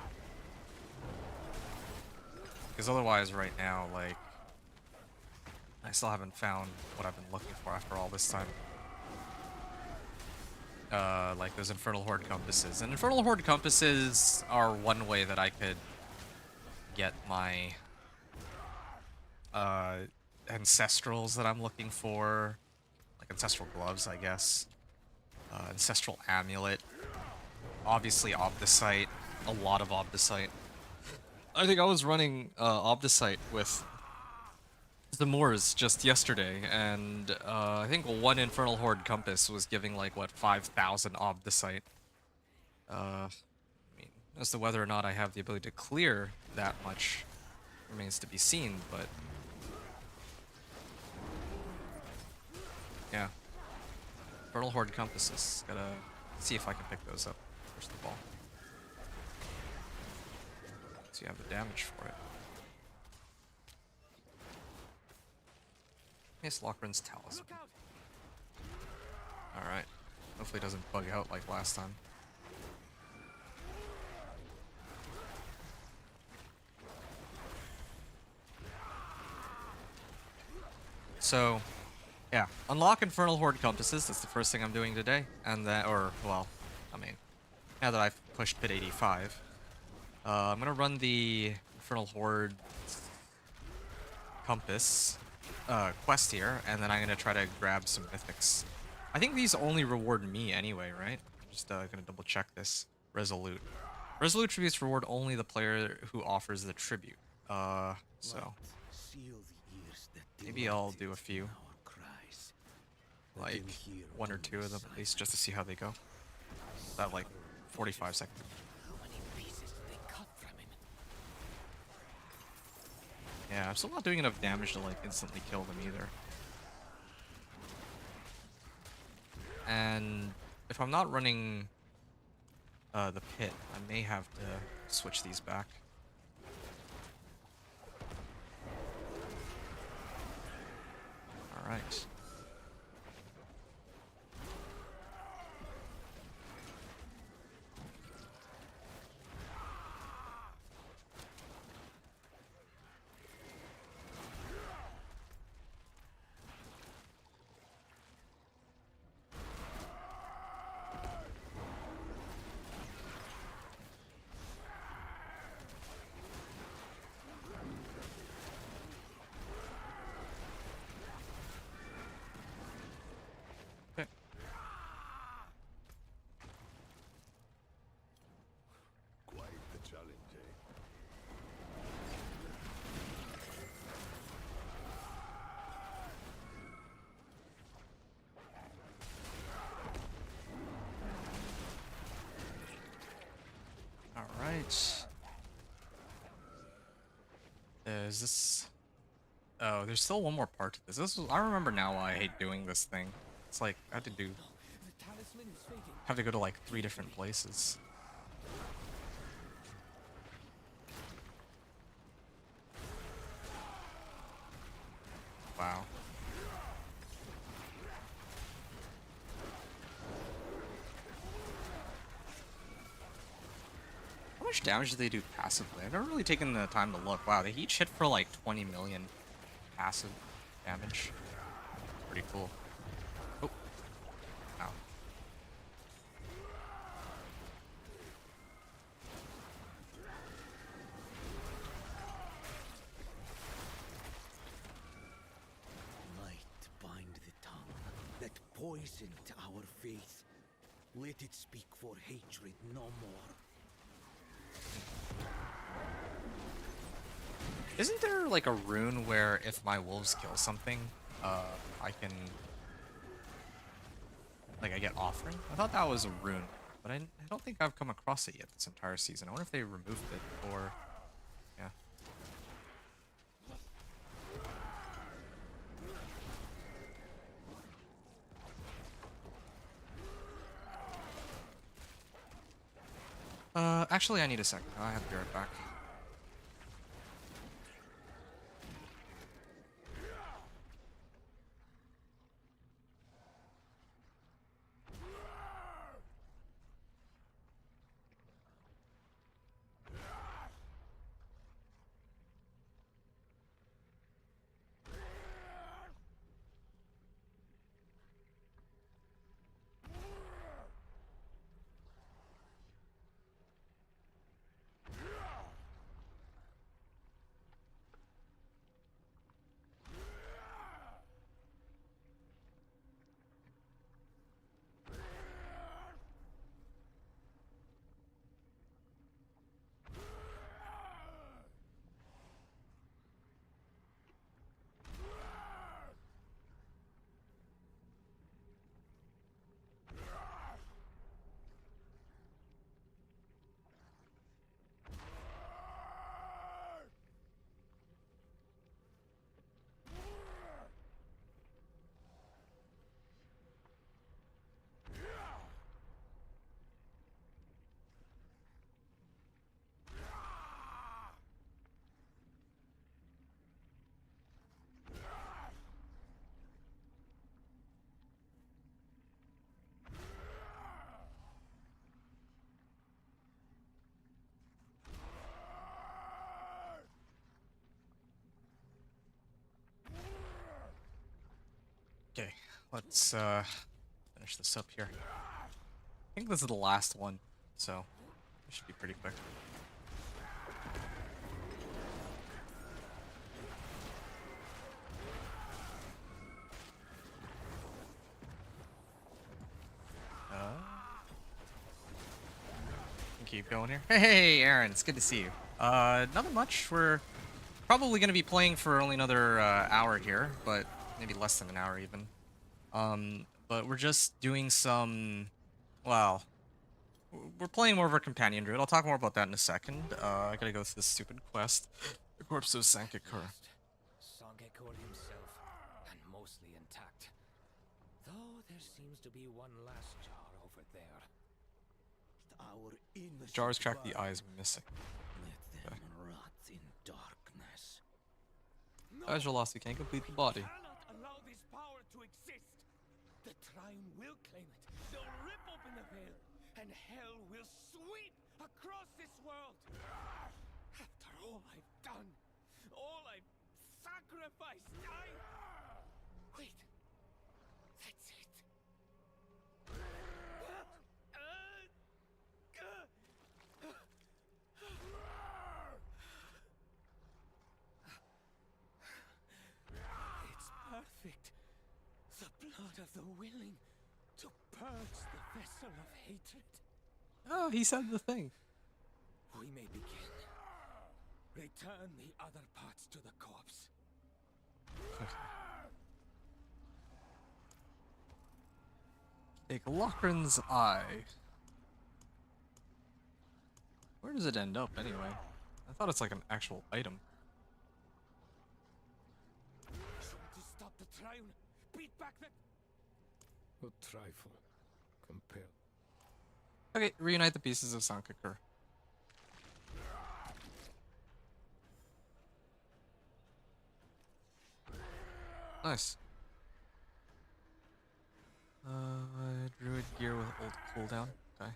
Because otherwise, right now, like, I still haven't found what I've been looking for after all this time. Like those Infernal Horde compasses. And Infernal Horde compasses are one way that I could get my ancestrals that I'm looking for. Like ancestral gloves, I guess. Ancestral amulet. Obviously Obdicite. A lot of Obdicite. I think I was running Obdicite with the Moors just yesterday, and I think one Infernal Horde compass was giving like, what, 5,000 Obdicite. I mean, as to whether or not I have the ability to clear that much remains to be seen, but... yeah. Infernal Horde compasses. Gotta see if I can pick those up, first of all. So you have the damage for it. Yes, Lochran's talisman. Alright. Hopefully it doesn't bug out like last time. So, yeah. Unlock Infernal Horde compasses. That's the first thing I'm doing today. And then, or, well, I mean, now that I've pushed pit 85, I'm gonna run the Infernal Horde compass quest here, and then I'm gonna try to grab some mythics. I think these only reward me anyway, right? Just gonna double check this. Resolute. Resolute tributes reward only the player who offers the tribute. So maybe I'll do a few, like 1 or 2 of them at least, just to see how they go. That like 45 seconds. Yeah, I'm still not doing enough damage to like instantly kill them either. And if I'm not running the pit, I may have to switch these back. Alright. Quite the challenge, eh? Alright. Is this... Oh, there's still one more part to this. I remember now why I hate doing this thing. It's like, I had to do woman is fading. Have to go to like 3 different places. Wow. How much damage do they do passively? I've never really taken the time to look. Wow, they each hit for like 20 million passive damage. Pretty cool. Oh. Ow. Light bind the tongue that poisoned our faith. Let it speak for hatred no more. Isn't there like a rune where if my wolves kill something, I can, like, I get offering? I thought that was a rune, but I don't think I've come across it yet this entire season. I wonder if they removed it or, yeah. Actually, I need a second. I have to be right back. Okay, let's finish this up here. I think this is the last one, so it should be pretty quick. Keep going here. Hey, Aaron, it's good to see you. Nothing much. We're probably going to be playing for only another hour here, but maybe less than an hour even. But we're just doing some, well, we're playing more of our companion druid. I'll talk more about that in a second. I gotta go through this stupid quest. The corpse of Sankakura. Sangekor himself, and mostly intact. Though there seems to be one last jar over there. Our innocent Jars cracked the blood. eyes missing. Let them rot in darkness. As your loss, you can't complete the body. Cannot allow this power to exist. The Trine will claim it. They'll rip open the veil, and hell will sweep across this world. After all I've done, all I've sacrificed, wait. That's it. It's perfect. The blood of the willing to purge the vessel of hatred. Oh, he said the thing. We may begin. Return the other parts to the corpse. Take Lochran's eye. Where does it end up anyway? I thought it's like an actual item. To stop the Trine, beat back the... A trifle. compare. Okay, reunite the pieces of Sankakura. Nice. Druid gear with old cooldown. Okay.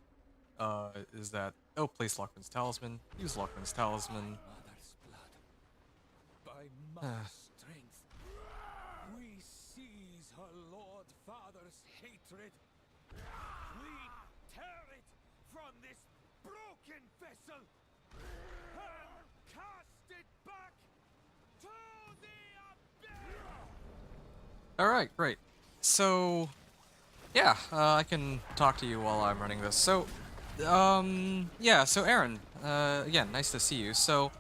Is that... Oh, place Lockman's Talisman. Use Lockman's Talisman. Mother's blood. By mother's strength. We seize her Lord Father's hatred. We tear it from this broken vessel and cast it back to the abyss! Alright, great. So... Yeah, I can talk to you while I'm running this. So, yeah, so Aaron, again, nice to see you. So,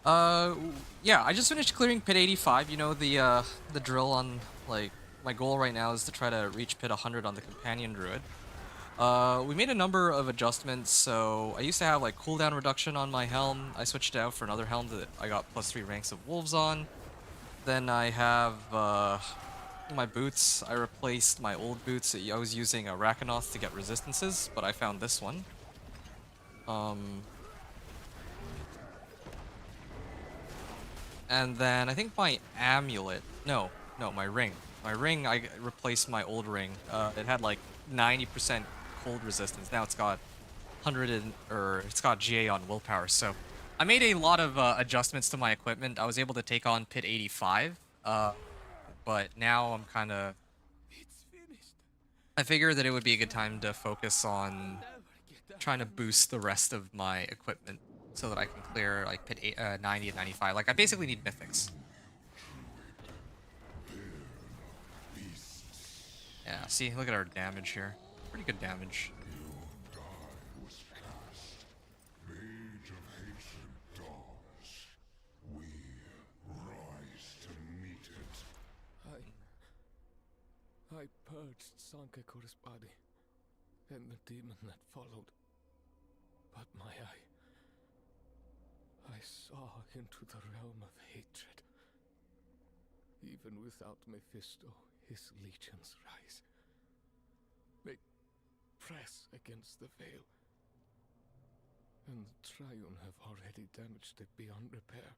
yeah, I just finished clearing pit 85. You know, the drill on, like, my goal right now is to try to reach pit 100 on the companion druid. We made a number of adjustments. So I used to have like cooldown reduction on my helm. I switched it out for another helm that I got +3 ranks of wolves on. Then I have my boots. I replaced my old boots. I was using a Rakanoth to get resistances, but I found this one. And then I think my amulet. No, my ring. My ring, I replaced my old ring. It had like 90% cold resistance. Now it's got 100 or it's got GA on willpower. So I made a lot of adjustments to my equipment. I was able to take on pit 85. But now I'm kind of... I figured that it would be a good time to focus on trying to boost the rest of my equipment so that I can clear like pit 90 and 95. Like I basically need mythics. Yeah, see, look at our damage here. Pretty good damage. Mage of hatred dawns. We rise to meet it. I purged Sankakura's body and the demon that followed. But my eye... I saw into the realm of hatred. Even without Mephisto, his legions rise. They press against the veil. And the Triune have already damaged it beyond repair.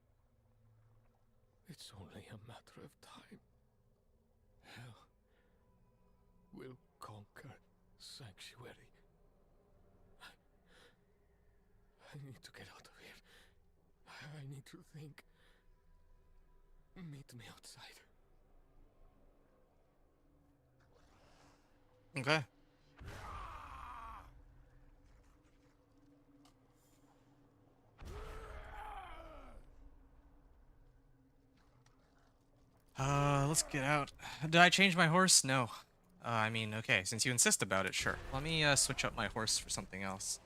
It's only a matter of time. Hell will conquer Sanctuary. I need to get out of here. I need to think. Meet me outside. Okay. Let's get out. Did I change my horse? No. I mean, okay, since you insist about it, sure. Let me switch up my horse for something else.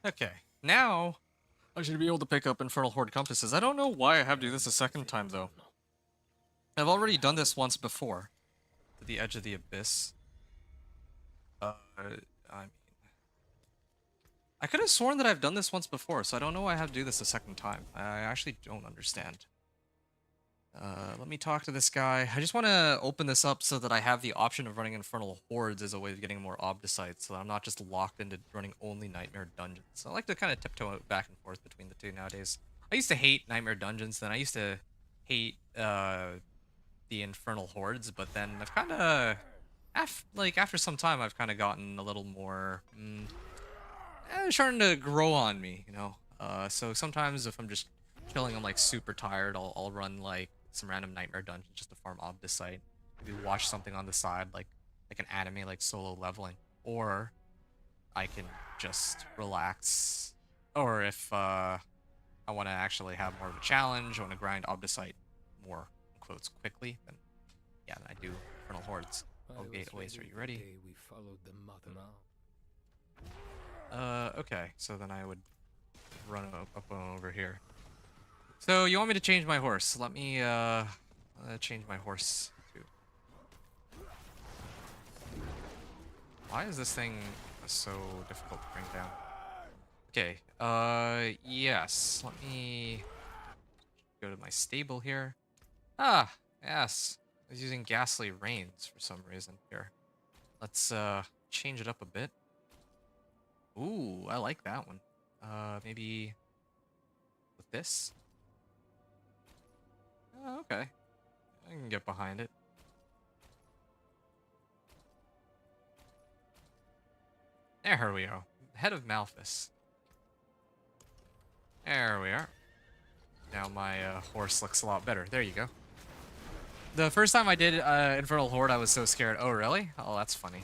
Okay, now I should be able to pick up Infernal Horde compasses. I don't know why I have to do this a second time, though. I've already done this once before. To the edge of the abyss. I mean... I could have sworn that I've done this once before, so I don't know why I have to do this a second time. I actually don't understand. Let me talk to this guy. I just want to open this up so that I have the option of running Infernal Hordes as a way of getting more Obdicites, so that I'm not just locked into running only Nightmare Dungeons. So I like to kind of tiptoe back and forth between the two nowadays. I used to hate Nightmare Dungeons, then I used to hate the Infernal Hordes, but then I've kind of... after some time, I've kind of gotten a little more... it's starting to grow on me, you know? So sometimes if I'm just chilling, I'm like super tired, I'll run like some random Nightmare Dungeon just to farm Obdicite. Maybe watch something on the side, like an anime, like Solo Leveling. Or I can just relax. Or if I want to actually have more of a challenge, I want to grind Obdicite more, in quotes, quickly, then yeah, then I do Infernal Hordes. Oh, gateways, are you ready? We followed the mother now. Okay, so then I would run up over here. So you want me to change my horse? Let me change my horse too. Why is this thing so difficult to bring down? Okay, yes. Let me go to my stable here. Ah, yes. I was using ghastly rains for some reason here. Let's change it up a bit. Ooh, I like that one. Maybe with this. Oh, okay. I can get behind it. There we go. Head of Malphus. There we are. Now my horse looks a lot better. There you go. The first time I did Infernal Horde, I was so scared. Oh, really? Oh, that's funny.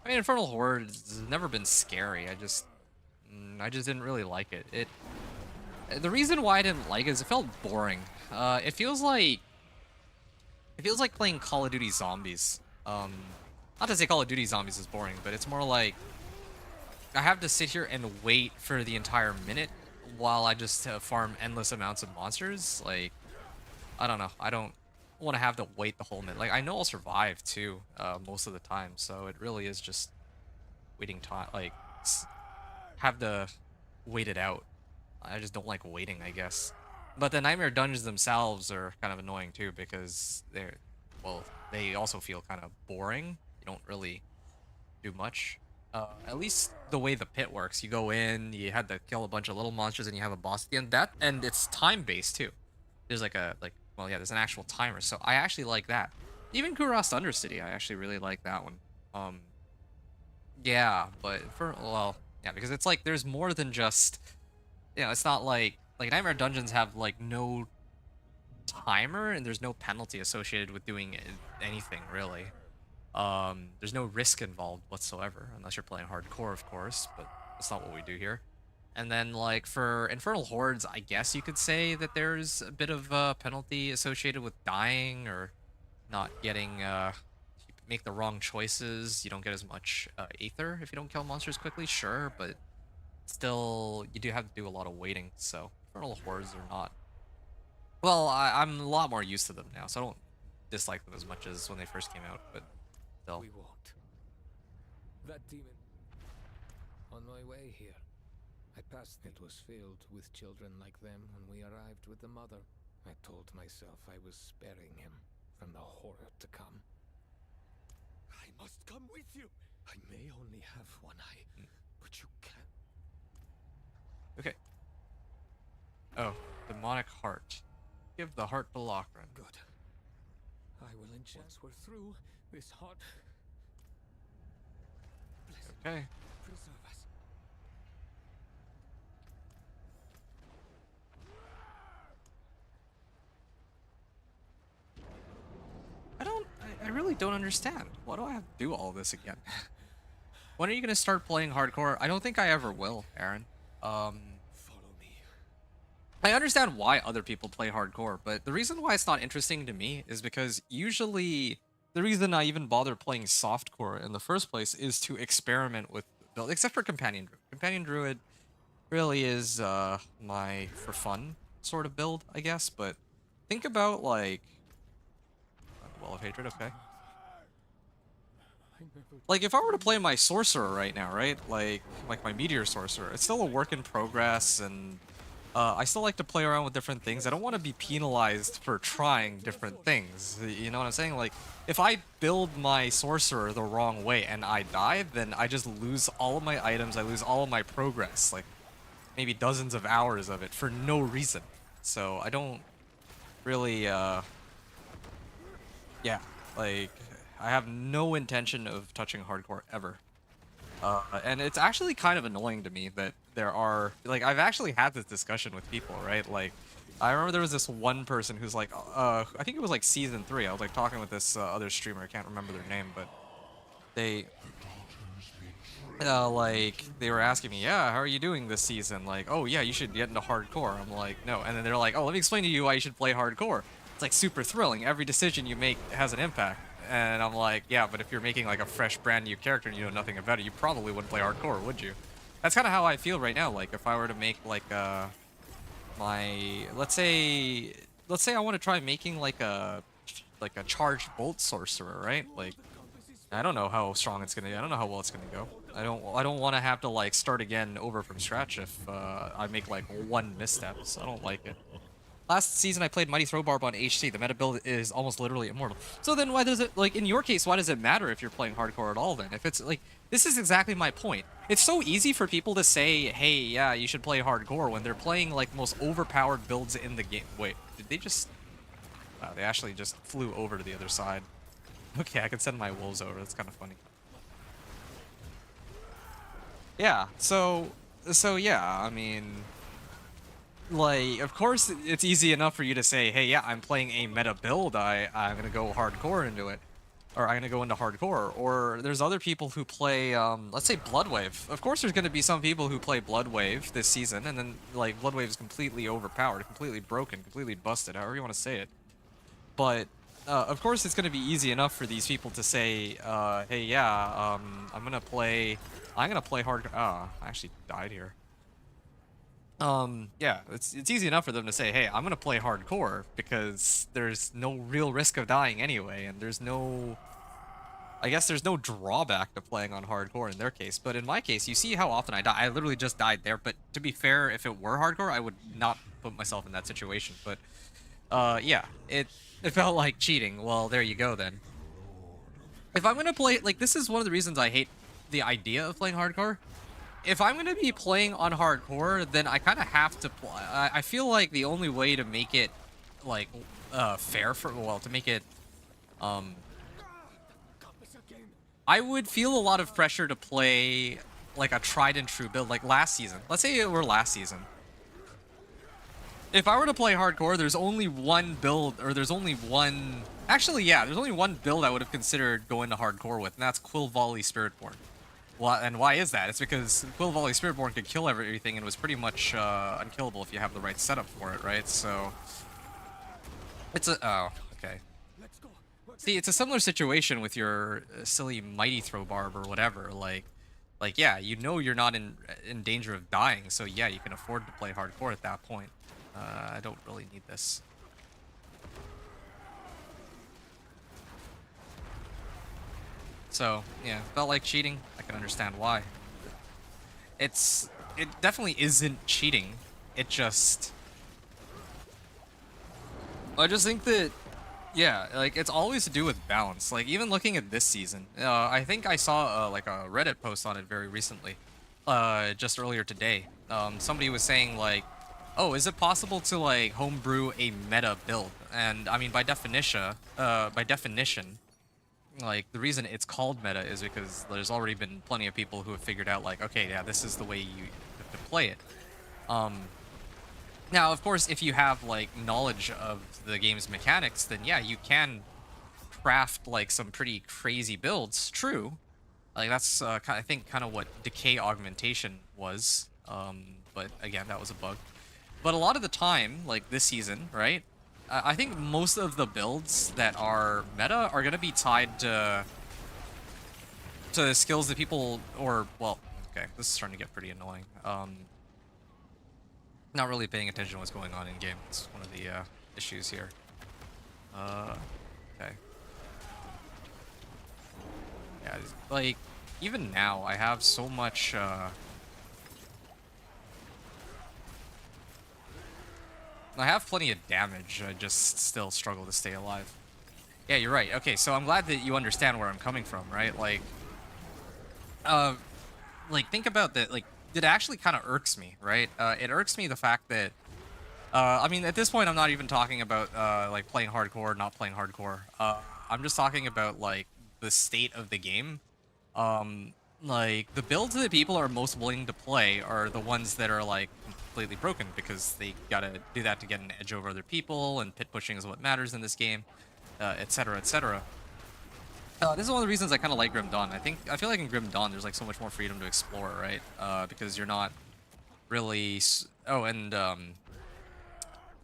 I mean, Infernal Horde has never been scary. I just didn't really like it. The reason why I didn't like it is it felt boring. It feels like playing Call of Duty Zombies. Not to say Call of Duty Zombies is boring, but it's more like I have to sit here and wait for the entire minute while I just farm endless amounts of monsters. Like, I don't know. I don't want to have to wait the whole minute. Like, I know I'll survive too, most of the time. So it really is just waiting time. Like, have to wait it out. I just don't like waiting, I guess. But the Nightmare Dungeons themselves are kind of annoying too because they also feel kind of boring. You don't really do much. At least the way the pit works, you go in, you had to kill a bunch of little monsters, and you have a boss at the end. And it's time based too. There's well, yeah, there's an actual timer. So I actually like that. Even Kurast Undercity, I actually really like that one. Yeah, but yeah, because it's like there's more than just, it's not like Nightmare Dungeons have like no timer and there's no penalty associated with doing anything really. There's no risk involved whatsoever, unless you're playing hardcore, of course, but that's not what we do here. And then, like, for Infernal Hordes, I guess you could say that there's a bit of penalty associated with dying or not getting, if you make the wrong choices, you don't get as much Aether if you don't kill monsters quickly, sure, but still, you do have to do a lot of waiting, so Infernal Hordes are not... Well, I'm a lot more used to them now, so I don't dislike them as much as when they first came out, but... Still. We won't. That demon. On my way here, I passed. It was filled with children like them when we arrived with the mother. I told myself I was sparing him from the horror to come. I must come with you. I may only have one eye, but you can't. Okay. Oh, demonic heart. Give the heart to Lochran. Good. I will enchant. We're through this hot. Okay. Preserve us. I really don't understand. Why do I have to do all this again? When are you gonna start playing hardcore? I don't think I ever will, Aaron. Follow me. I understand why other people play hardcore, but the reason why it's not interesting to me is because usually the reason I even bother playing softcore in the first place is to experiment with build, except for Companion Druid. Companion Druid really is my for fun sort of build, I guess, but think about like Well of Hatred, okay. Like if I were to play my sorcerer right now, right? Like my meteor sorcerer, it's still a work in progress and I still like to play around with different things. I don't want to be penalized for trying different things. You know what I'm saying? Like, if I build my sorcerer the wrong way and I die, then I just lose all of my items. I lose all of my progress. Like, maybe dozens of hours of it for no reason. So, I don't really, yeah. Like, I have no intention of touching hardcore ever. And it's actually kind of annoying to me that there are, like, I've actually had this discussion with people, right? Like, I remember there was this one person who's like, I think it was like season 3. I was like talking with this other streamer. I can't remember their name, but they, like, they were asking me, yeah, how are you doing this season? Like, oh yeah, you should get into hardcore. I'm like, no. And then they're like, oh, let me explain to you why you should play hardcore. It's like super thrilling. Every decision you make has an impact. And I'm like, yeah, but if you're making like a fresh, brand new character and you know nothing about it, you probably wouldn't play hardcore, would you? That's kind of how I feel right now. Like, if I were to make like let's say I want to try making like a charged bolt sorcerer, right? Like, I don't know how strong it's gonna. I don't know how well it's gonna go. I don't want to have to like start again over from scratch if I make like one misstep. So I don't like it. Last season I played Mighty Throw Barb on HC. The meta build is almost literally immortal. So then why does it, like in your case, why does it matter if you're playing hardcore at all then? If it's like, this is exactly my point. It's so easy for people to say, hey, yeah, you should play hardcore when they're playing like the most overpowered builds in the game. Wait, did they just... Wow, they actually just flew over to the other side. Okay, I can send my wolves over. That's kind of funny. Yeah, so yeah, I mean... Like, of course, it's easy enough for you to say, hey, yeah, I'm playing a meta build, I'm gonna go hardcore into it. Or I'm gonna go into hardcore. Or there's other people who play, let's say Bloodwave. Of course there's gonna be some people who play Bloodwave this season, and then, like, Bloodwave is completely overpowered, completely broken, completely busted, however you want to say it. But, of course it's gonna be easy enough for these people to say, hey, yeah, I'm gonna play hardcore. Ah, I actually died here. Yeah, it's easy enough for them to say, hey, I'm gonna play hardcore because there's no real risk of dying anyway, and there's no... I guess there's no drawback to playing on hardcore in their case, but in my case, you see how often I die. I literally just died there, but to be fair, if it were hardcore, I would not put myself in that situation, but, yeah, it felt like cheating. Well, there you go then. If I'm gonna play... Like, this is one of the reasons I hate the idea of playing hardcore. If I'm going to be playing on hardcore, then I kind of have to play. I feel like the only way to make it, like, fair for, well, to make it, I would feel a lot of pressure to play, like, a tried and true build, like last season. Let's say it were last season. If I were to play hardcore, there's only one build, or there's only one, actually, yeah, there's only one build I would have considered going to hardcore with, and that's Quill Volley Spiritborn. Well, and why is that? It's because Quill Volley Spiritborn could kill everything and was pretty much unkillable if you have the right setup for it, right? So it's a... Oh, okay. See, it's a similar situation with your silly Mighty Throw Barb or whatever. Like, yeah, you know you're not in danger of dying, so yeah, you can afford to play hardcore at that point. I don't really need this. So, yeah, felt like cheating. I can understand why. It definitely isn't cheating. It just... I just think that, yeah, like, it's always to do with balance. Like, even looking at this season, I think I saw, like, a Reddit post on it very recently. Just earlier today. Somebody was saying, like, oh, is it possible to, like, homebrew a meta build? And, I mean, by definition, like, the reason it's called meta is because there's already been plenty of people who have figured out, like, okay, yeah, this is the way you have to play it. Now, of course, if you have, like, knowledge of the game's mechanics, then yeah, you can craft, like, some pretty crazy builds. True. Like, that's, I think, kind of what Decay Augmentation was. But, again, that was a bug. But a lot of the time, like, this season, right? I think most of the builds that are meta are going to be tied to skills that people, or, well, okay, this is starting to get pretty annoying. Not really paying attention to what's going on in game. It's one of the issues here. Okay. Yeah, like, even now, I have so much, I have plenty of damage, I just still struggle to stay alive. Yeah, you're right. Okay, so I'm glad that you understand where I'm coming from, right? Like, think about that, like, it actually kind of irks me, right? It irks me the fact that, I mean, at this point, I'm not even talking about, like, playing hardcore, not playing hardcore. I'm just talking about, like, the state of the game. Like, the builds that people are most willing to play are the ones that are, like, completely broken, because they gotta do that to get an edge over other people, and pit pushing is what matters in this game, etc., etc. This is one of the reasons I kind of like Grim Dawn. I feel like in Grim Dawn there's like so much more freedom to explore, right? Because you're not really... Oh, and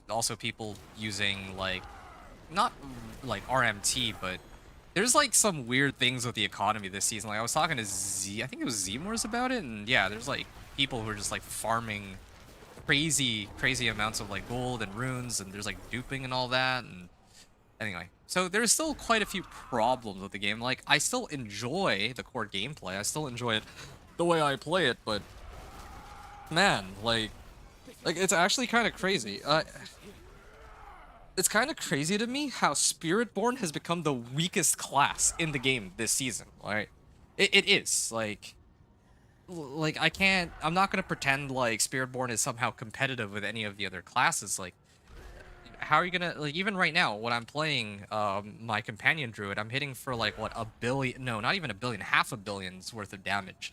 also people using, like, not like RMT, but there's like some weird things with the economy this season. Like, I was talking to Z, I think it was Zmors about it, and yeah, there's like people who are just like farming crazy amounts of like gold and runes, and there's like duping and all that, and Anyway, so there's still quite a few problems with the game. Like, I still enjoy the core gameplay. I still enjoy it the way I play it, but man, like it's actually kind of crazy. It's kind of crazy to me how Spiritborn has become the weakest class in the game this season. Right? It is like I'm not gonna pretend like Spiritborn is somehow competitive with any of the other classes. Like, how are you gonna, like, even right now when I'm playing my companion druid, I'm hitting for like what, a billion, no, not even a billion, half a billion's worth of damage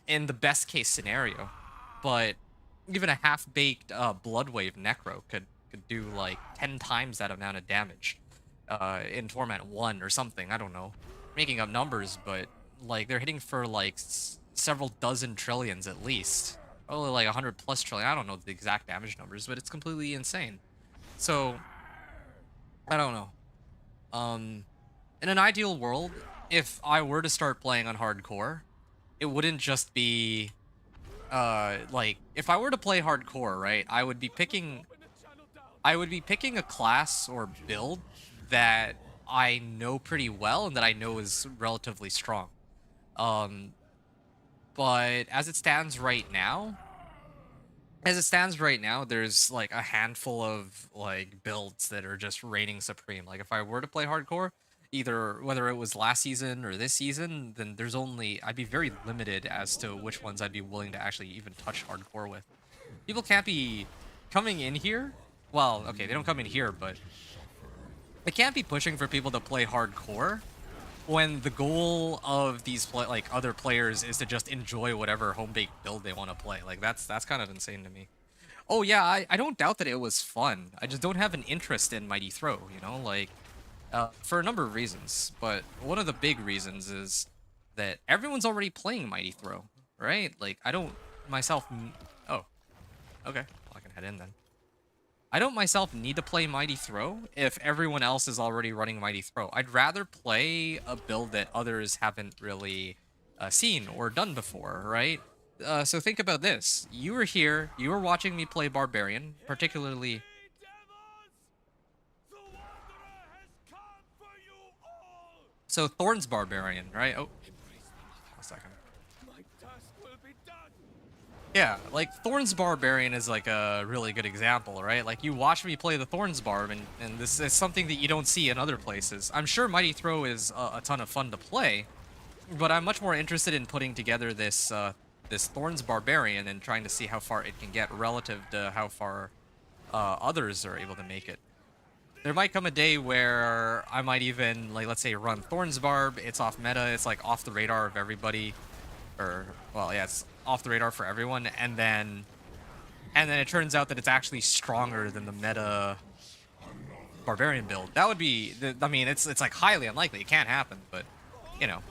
in the best case scenario. But even a half-baked bloodwave necro could do like 10 times that amount of damage in torment 1 or something. I don't know, making up numbers, but like they're hitting for like several dozen trillions at least, probably like 100 plus trillion. I don't know the exact damage numbers, but it's completely insane. So, I don't know. In an ideal world, if I were to start playing on hardcore, it wouldn't just be, like, if I were to play hardcore, right, I would be picking a class or build that I know pretty well and that I know is relatively strong. But as it stands right now, there's like a handful of like builds that are just reigning supreme. Like, if I were to play hardcore, either whether it was last season or this season, then I'd be very limited as to which ones I'd be willing to actually even touch hardcore with. People can't be coming in here. Well, okay, they don't come in here, but they can't be pushing for people to play hardcore when the goal of these other players is to just enjoy whatever home-baked build they want to play. Like, that's kind of insane to me. Oh yeah, I don't doubt that it was fun. I just don't have an interest in Mighty Throw, you know, like, for a number of reasons. But one of the big reasons is that everyone's already playing Mighty Throw, right? Like, I don't myself. Oh, okay, well, I can head in then. I don't myself need to play Mighty Throw if everyone else is already running Mighty Throw. I'd rather play a build that others haven't really seen or done before, right? So think about this. You were here, you were watching me play Barbarian, particularly... So Thorn's Barbarian, right? Oh, a second. Yeah, like, Thorn's Barbarian is like a really good example, right? Like, you watch me play the Thorn's Barb, and this is something that you don't see in other places. I'm sure Mighty Throw is a ton of fun to play, but I'm much more interested in putting together this Thorn's Barbarian and trying to see how far it can get relative to how far others are able to make it. There might come a day where I might even, like, let's say, run Thorn's Barb. It's off meta. It's like off the radar of everybody, or, well, yeah, it's off the radar for everyone, and then it turns out that it's actually stronger than the meta Barbarian build. That would be, I mean, it's like highly unlikely. It can't happen, but, you know.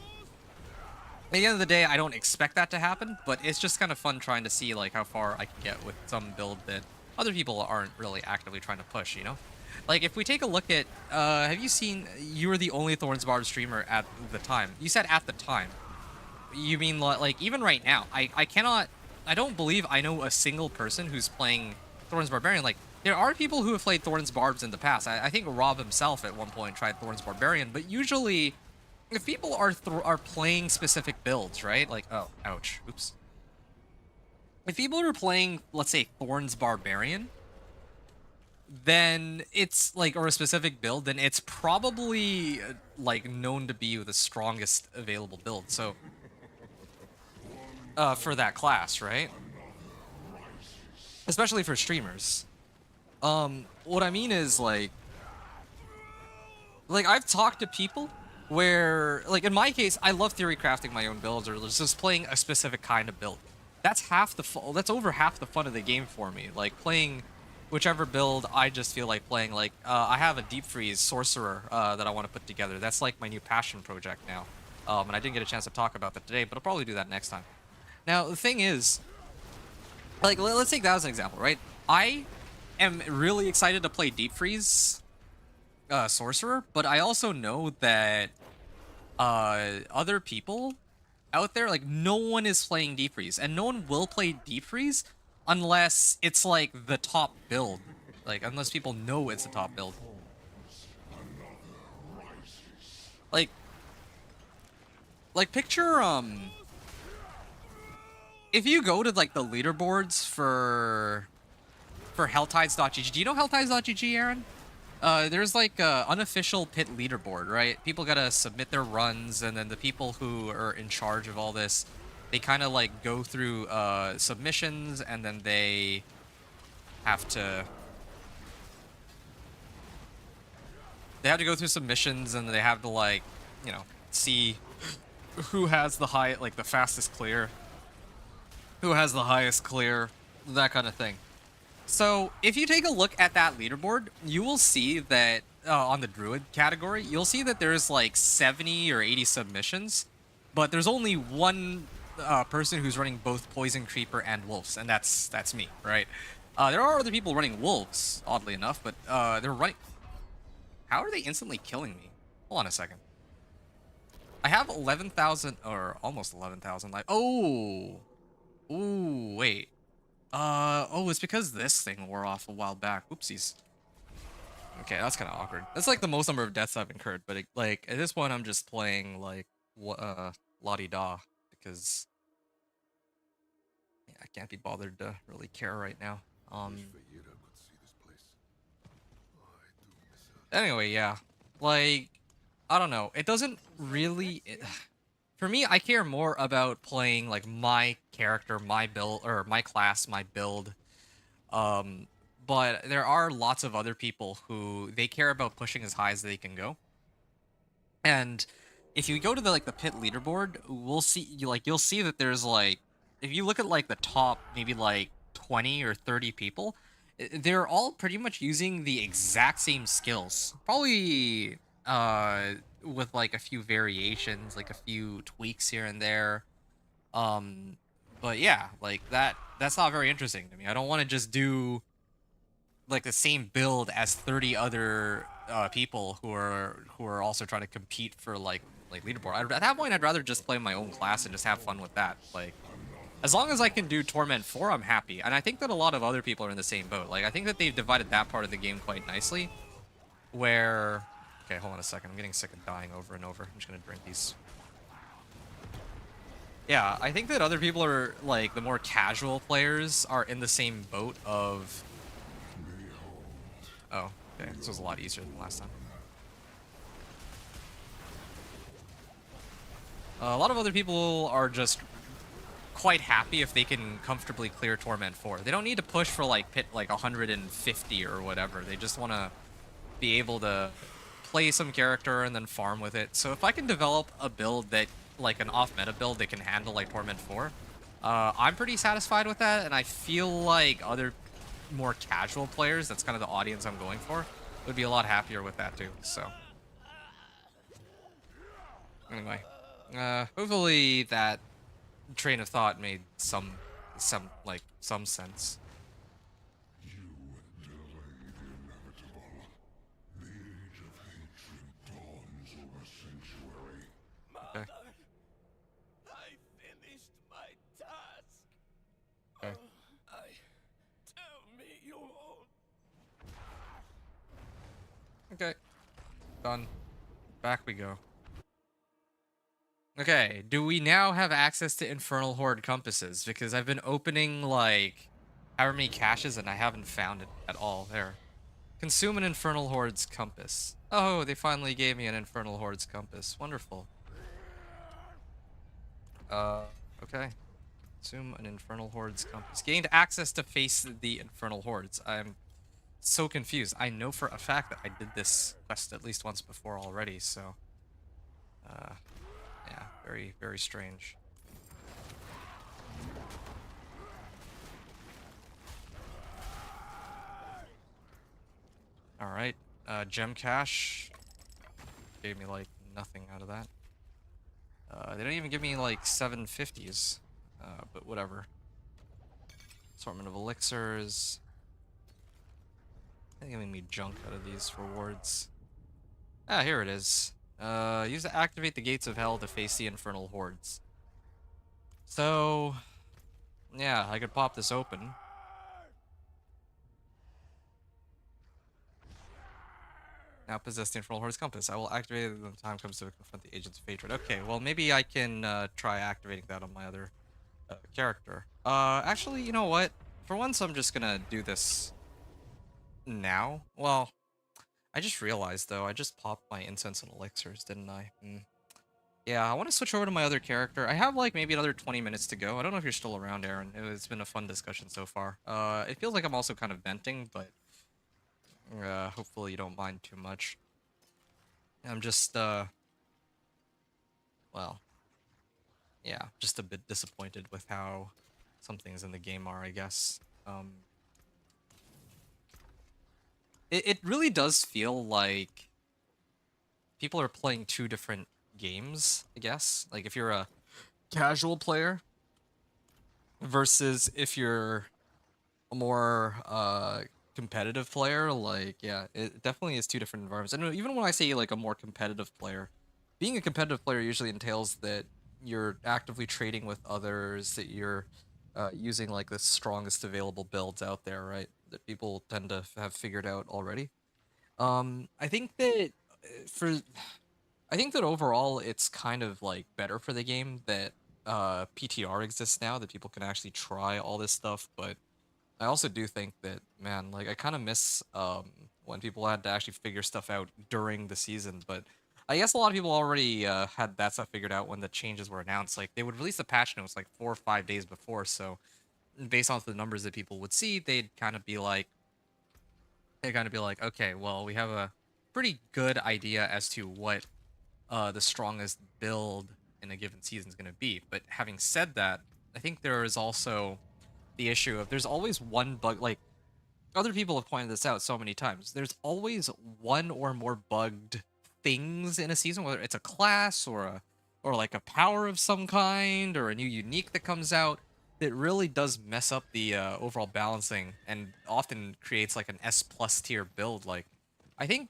At the end of the day, I don't expect that to happen, but it's just kind of fun trying to see, like, how far I can get with some build that other people aren't really actively trying to push, you know? Like, if we take a look at, have you seen, you were the only Thorns Barb streamer at the time. You said at the time. You mean, like, even right now, I don't believe I know a single person who's playing Thorns Barbarian. Like, there are people who have played Thorns Barbs in the past. I think Rob himself at one point tried Thorns Barbarian, but usually, if people are playing specific builds, right? Like, oh, ouch, oops. If people are playing, let's say, Thorns Barbarian, then it's, like, or a specific build, then it's probably, like, known to be the strongest available build, so... for that class, right? Especially for streamers. What I mean is, like, I've talked to people where, like, in my case, I love theory crafting my own builds or just playing a specific kind of build. That's over half the fun of the game for me. Like, playing whichever build I just feel like playing. Like, I have a Deep Freeze Sorcerer that I want to put together. That's like my new passion project now. And I didn't get a chance to talk about that today, but I'll probably do that next time. Now, the thing is, like, let's take that as an example, right? I am really excited to play Deep Freeze Sorcerer, but I also know that other people out there, like, no one is playing Deep Freeze, and no one will play Deep Freeze unless it's, like, the top build. Like, unless people know it's the top build. Like, picture, if you go to, like, the leaderboards for Helltides.gg. Do you know Helltides.gg, Aaron? There's like a unofficial pit leaderboard, right? People gotta submit their runs, and then the people who are in charge of all this, they kind of like go through submissions, and then they have to go through submissions, and they have to, like, you know, see who has the the fastest clear, who has the highest clear, that kind of thing. So if you take a look at that leaderboard, you will see that on the Druid category, you'll see that there's like 70 or 80 submissions, but there's only one person who's running both Poison Creeper and Wolves, and that's me, right? There are other people running Wolves, oddly enough, but they're running... How are they instantly killing me? Hold on a second. I have 11,000, or almost 11,000 life. Oh! Ooh, wait. Oh, it's because this thing wore off a while back. Oopsies. Okay, that's kind of awkward. That's like the most number of deaths I've incurred, but like at this point I'm just playing like la-di-da because yeah, I can't be bothered to really care right now. Anyway, yeah. Like, I don't know. It doesn't really for me, I care more about playing like my character, my build, or my class, my build. But there are lots of other people who they care about pushing as high as they can go. And if you go to the pit leaderboard, we'll see you'll see that there's like, if you look at like the top maybe like 20 or 30 people, they're all pretty much using the exact same skills. Probably with like a few variations, like a few tweaks here and there. But yeah, like that's not very interesting to me. I don't want to just do like the same build as 30 other people who are also trying to compete for like leaderboard. At that point, I'd rather just play my own class and just have fun with that. Like, as long as I can do Torment 4, I'm happy. And I think that a lot of other people are in the same boat. Like, I think that they've divided that part of the game quite nicely. Where... Okay, hold on a second. I'm getting sick of dying over and over. I'm just gonna drink these. Yeah, I think that other people are, like, the more casual players are in the same boat of... Oh, okay. This was a lot easier than last time. A lot of other people are just quite happy if they can comfortably clear Torment 4. They don't need to push for like pit like 150 or whatever. They just want to be able to play some character and then farm with it. So if I can develop a build that, like an off-meta build that can handle like Torment 4, I'm pretty satisfied with that, and I feel like other more casual players, that's kind of the audience I'm going for, would be a lot happier with that too. So anyway, hopefully that train of thought made some sense. You delayed the inevitable. The age of hatred dawns over sanctuary. Okay. I finished my task. Okay. Tell me you won't. Okay. Done. Back we go. Okay, do we now have access to Infernal Horde compasses? Because I've been opening, like, however many caches and I haven't found it at all. There. Consume an Infernal Horde's compass. Oh, they finally gave me an Infernal Horde's compass. Wonderful. Okay. Consume an Infernal Horde's compass. Gained access to face the Infernal Hordes. I'm so confused. I know for a fact that I did this quest at least once before already, so... yeah, very, very strange. Alright, gem cache. Gave me, like, nothing out of that. They don't even give me, like, 750s. But whatever. Assortment of elixirs. They're giving me junk out of these rewards. Ah, here it is. Use to activate the gates of hell to face the infernal hordes. So, yeah, I could pop this open. Now possess the Infernal Horde's compass. I will activate it when the time comes to confront the agents of hatred. Okay, well maybe I can try activating that on my other character. Actually, you know what? For once, I'm just gonna do this now. Well, I just realized though, I just popped my incense and elixirs, didn't I? Yeah, I want to switch over to my other character. I have like maybe another 20 minutes to go. I don't know if you're still around, Aaron. It's been a fun discussion so far. It feels like I'm also kind of venting, but hopefully you don't mind too much. I'm just well, yeah, just a bit disappointed with how some things in the game are, I guess. It really does feel like people are playing two different games, I guess. Like if you're a casual player versus if you're a more competitive player, like yeah, it definitely is two different environments. And even when I say like a more competitive player, being a competitive player usually entails that you're actively trading with others, that you're using like the strongest available builds out there, right? That people tend to have figured out already. I think that for I think that overall it's kind of like better for the game that PTR exists now, that people can actually try all this stuff, but I also do think that, man, like I kind of miss when people had to actually figure stuff out during the season, but I guess a lot of people already had that stuff figured out when the changes were announced. Like they would release the patch notes like 4 or 5 days before, so based off the numbers that people would see, they'd kind of be like, okay, well, we have a pretty good idea as to what the strongest build in a given season is going to be. But having said that, I think there is also the issue of there's always one bug. Like other people have pointed this out so many times. There's always one or more bugged things in a season, whether it's a class or like a power of some kind or a new unique that comes out that really does mess up the overall balancing and often creates like an S plus tier build. Like I think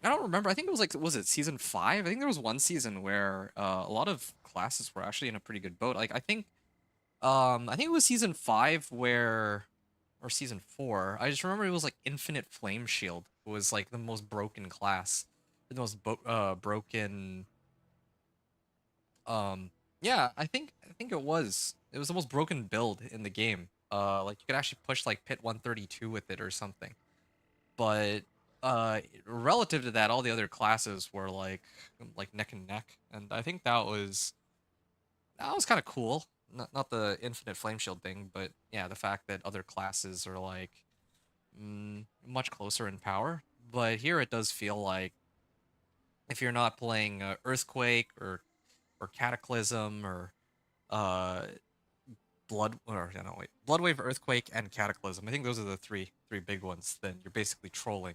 I don't remember. I think it was like was it season 5? I think there was one season where a lot of classes were actually in a pretty good boat. Like I think it was season 5 where or season 4. I just remember it was like Infinite Flame Shield was like the most broken class. The most broken um yeah, I think it was the most broken build in the game. Like you could actually push like pit 132 with it or something. But relative to that, all the other classes were like neck and neck, and I think that was kind of cool. Not the infinite flame shield thing, but yeah, the fact that other classes are like much closer in power. But here it does feel like if you're not playing earthquake or cataclysm or uh blood wave, earthquake, and cataclysm. I think those are the three big ones. Then you're basically trolling.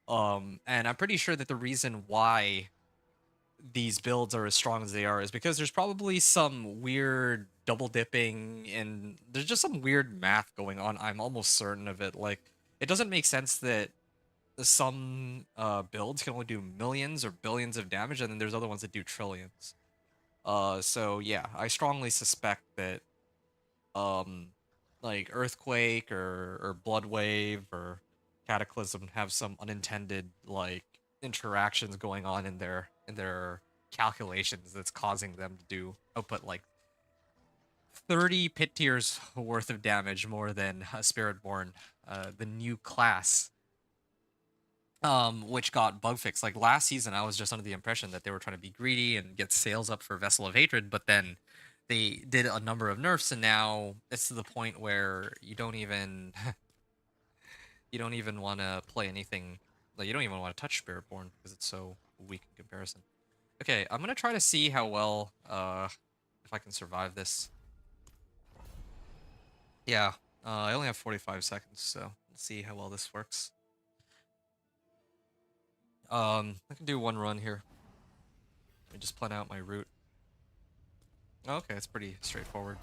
And I'm pretty sure that the reason why these builds are as strong as they are is because there's probably some weird double dipping and there's just some weird math going on. I'm almost certain of it. Like, it doesn't make sense that some builds can only do millions or billions of damage, and then there's other ones that do trillions. So yeah, I strongly suspect that um like earthquake or blood wave or cataclysm have some unintended like interactions going on in their calculations that's causing them to do output like 30 pit tiers worth of damage more than a Spiritborn, the new class, which got bug fixed. Like last season, I was just under the impression that they were trying to be greedy and get sales up for Vessel of Hatred, but then they did a number of nerfs, and now it's to the point where you don't even you don't even want to play anything. Like you don't even want to touch Spiritborn because it's so weak in comparison. Okay, I'm gonna try to see how well if I can survive this. Yeah, I only have 45 seconds, so let's see how well this works. I can do one run here. Let me just plan out my route. Okay, it's pretty straightforward.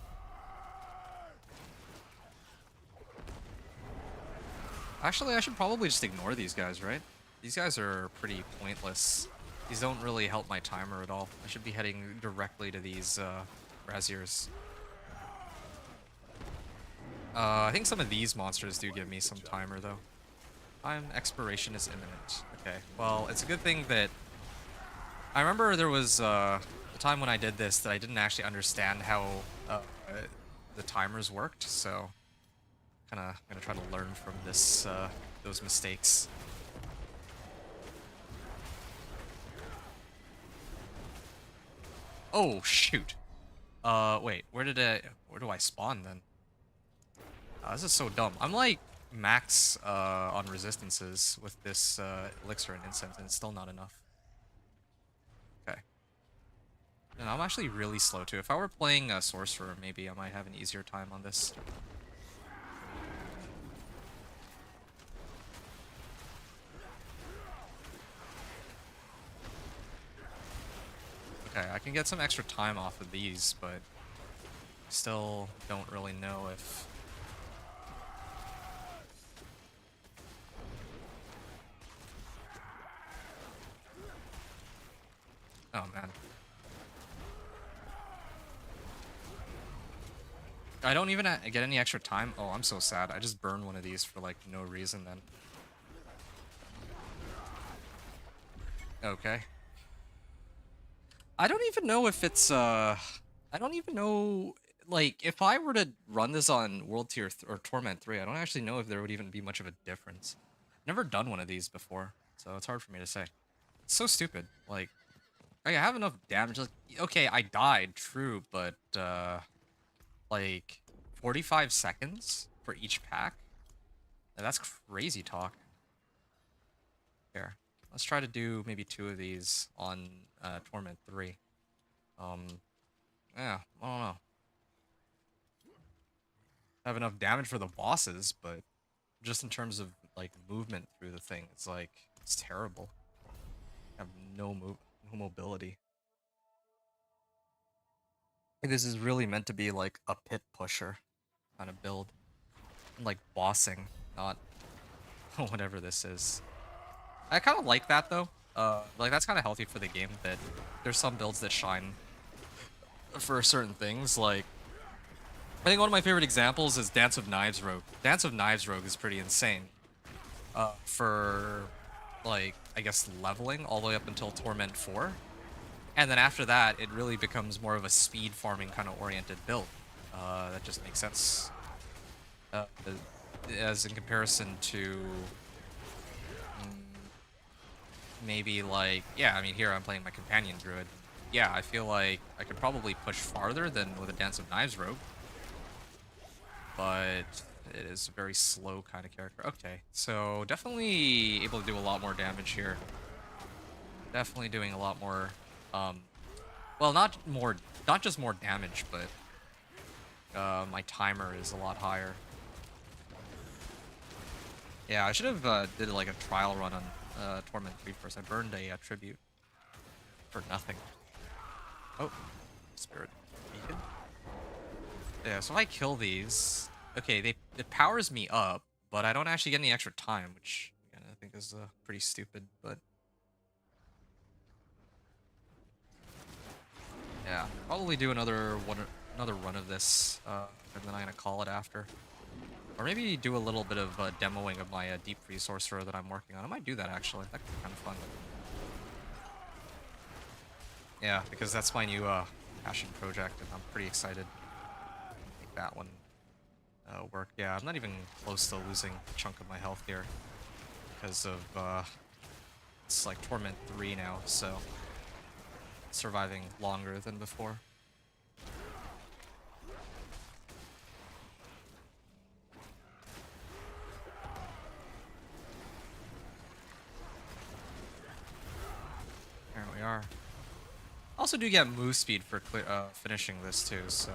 Actually, I should probably just ignore these guys, right? These guys are pretty pointless. These don't really help my timer at all. I should be heading directly to these braziers. I think some of these monsters do give me some timer, though. Time expiration is imminent. Okay, well, it's a good thing that... I remember there was a time when I did this that I didn't actually understand how the timers worked, so... Kinda gonna try to learn from this, those mistakes. Oh, shoot. Wait, where do I spawn then? This is so dumb. I'm like max on resistances with this elixir and incense, and it's still not enough. Okay. And I'm actually really slow too. If I were playing a sorcerer, maybe I might have an easier time on this. Okay, I can get some extra time off of these, but still don't really know if... Oh, man. I don't even get any extra time. Oh, I'm so sad. I just burned one of these for, like, no reason then. Okay. I don't even know if it's, I don't even know, like, if I were to run this on World Tier or Torment 3, I don't actually know if there would even be much of a difference. Never done one of these before, so it's hard for me to say. It's so stupid. Like, I have enough damage. Like, okay, I died, true, but, like, 45 seconds for each pack? That's crazy talk. Here, let's try to do maybe 2 of these on Torment 3. Yeah, I don't know. Have enough damage for the bosses, but just in terms of like movement through the thing, it's like it's terrible. I have no mobility. I think this is really meant to be like a pit pusher kind of build, and like bossing, not whatever this is. I kind of like that though. Like that's kind of healthy for the game that there's some builds that shine for certain things. Like I think one of my favorite examples is Dance of Knives Rogue. Dance of Knives Rogue is pretty insane. For like I guess leveling all the way up until Torment 4. And then after that, it really becomes more of a speed farming kind of oriented build. That just makes sense. As in comparison to maybe like, yeah, I mean, here I'm playing my companion druid. Yeah, I feel like I could probably push farther than with a Dance of Knives rogue. But it is a very slow kind of character. Okay, so definitely able to do a lot more damage here. Definitely doing a lot more, well, not just more damage, but my timer is a lot higher. Yeah, I should have did like a trial run on Torment 3 first. I burned a tribute for nothing. Oh, spirit beacon. Yeah, so if I kill these, okay, it powers me up, but I don't actually get any extra time, which again, I think is pretty stupid. But yeah, probably do another run of this, and then I'm gonna call it after. Or maybe do a little bit of demoing of my deep freeze sorcerer that I'm working on. I might do that actually. That could be kind of fun. Yeah, because that's my new passion project, and I'm pretty excited to make that one work. Yeah, I'm not even close to losing a chunk of my health here because of it's like Torment 3 now, so surviving longer than before. There we are. Also do get move speed for finishing this too, so.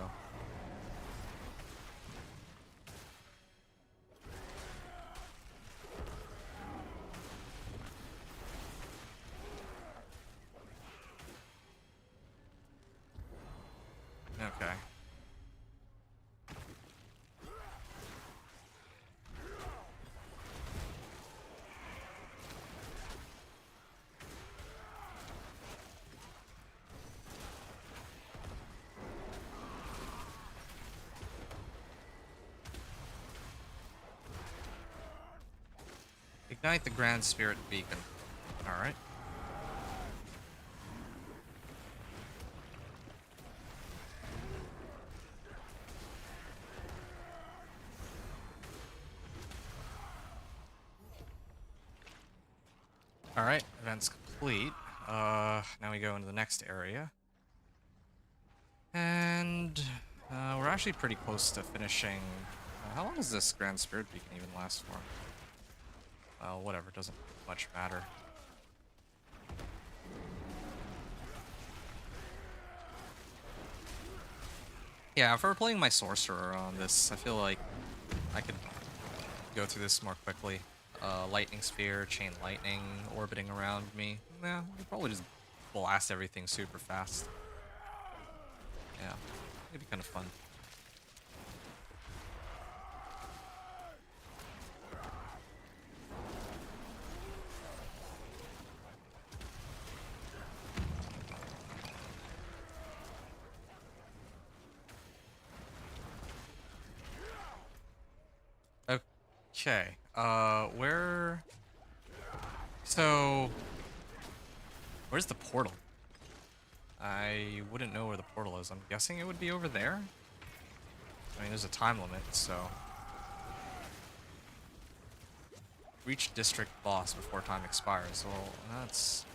Okay. Ignite the Grand Spirit Beacon. Alright. Alright, event's complete. Now we go into the next area. And we're actually pretty close to finishing. How long does this Grand Spirit Beacon even last for? Well, whatever, doesn't much matter. Yeah, if I were playing my Sorcerer on this, I feel like I could go through this more quickly. Lightning Sphere, Chain Lightning, orbiting around me. Yeah, I'd probably just blast everything super fast. Yeah, it'd be kind of fun. Okay, where... So... Where's the portal? I wouldn't know where the portal is. I'm guessing it would be over there? I mean, there's a time limit, so... Reach district boss before time expires. Well, that's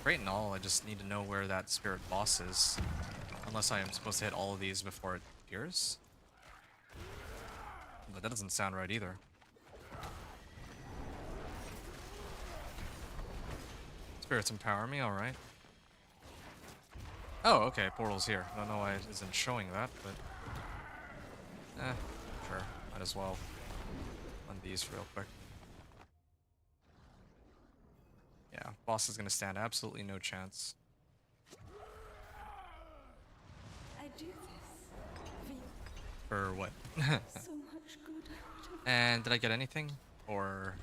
great and all. I just need to know where that spirit boss is. Unless I am supposed to hit all of these before it appears. But that doesn't sound right either. Spirits empower me, alright. Oh, okay, portal's here. I don't know why it isn't showing that, but... sure. Might as well run these real quick. Yeah, boss is gonna stand absolutely no chance. I do this For what? so much good. And did I get anything? Or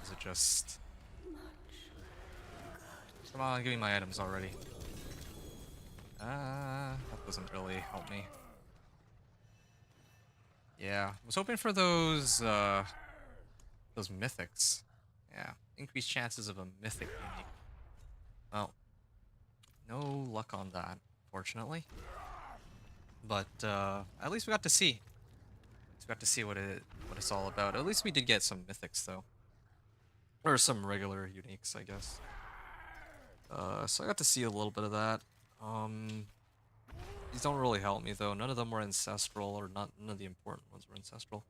is it just... Come on, give me my items already. That doesn't really help me. Yeah, I was hoping for those mythics. Yeah, increased chances of a mythic unique. Well, no luck on that, fortunately. But at least we got to see. We got to see what it's all about. At least we did get some mythics though, or some regular uniques, I guess. So I got to see a little bit of that. These don't really help me though. None of them were ancestral, or none of the important ones were ancestral.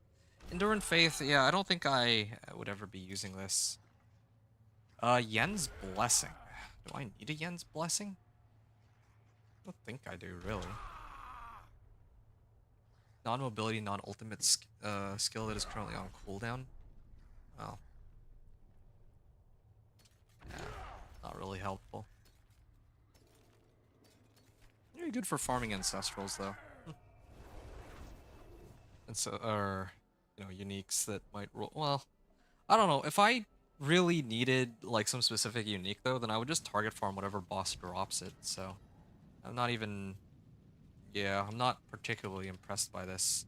Endurant Faith, yeah, I don't think I would ever be using this. Yen's Blessing. Do I need a Yen's Blessing? I don't think I do, really. Non-mobility, non-ultimate skill that is currently on cooldown. Well. Yeah, not really helpful. You're good for farming ancestrals, though. And so, or, uniques that might roll. Well, I don't know. If I really needed, like, some specific unique, though, then I would just target farm whatever boss drops it, so... I'm not even... Yeah, I'm not particularly impressed by this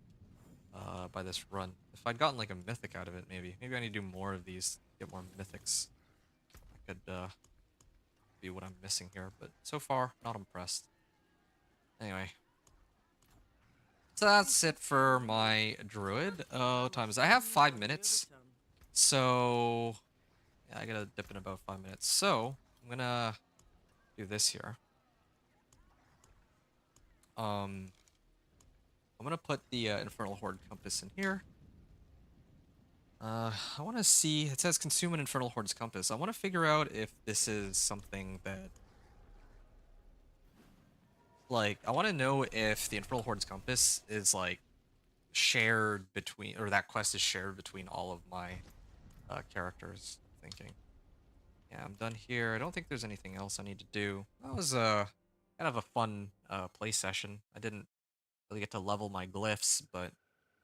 run. If I'd gotten, like, a mythic out of it, maybe. Maybe I need to do more of these, get more mythics. That could, be what I'm missing here, but so far, not impressed. Anyway. So that's it for my druid. Times I have 5 minutes. So yeah, I gotta dip in about 5 minutes. So I'm gonna do this here. I'm gonna put the Infernal Horde Compass in here. I want to see. It says consume an Infernal Horde's Compass. I want to figure out if this is something that, like, I want to know if the Infernal Horde's Compass is like shared between, or that quest is shared between all of my characters. I'm thinking. Yeah, I'm done here. I don't think there's anything else I need to do. That was kind of a fun play session. I didn't really get to level my glyphs, but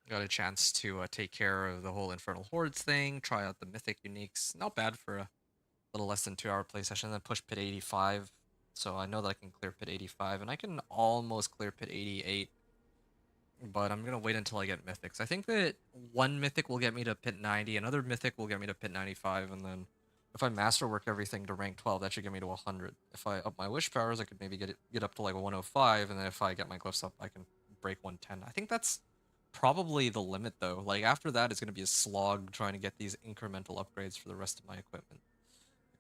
got a chance to take care of the whole Infernal Hordes thing, try out the Mythic Uniques. Not bad for a little less than 2-hour play session. Then push Pit 85, so I know that I can clear Pit 85, and I can almost clear Pit 88. but I'm gonna wait until I get mythics. I think that one mythic will get me to pit 90, another mythic will get me to pit 95, and then if I masterwork everything to rank 12, that should get me to 100. If I up my wish powers, I could maybe get up to like 105, and then if I get my glyphs up, I can break 110. I think that's probably the limit though. Like after that, it's gonna be a slog trying to get these incremental upgrades for the rest of my equipment.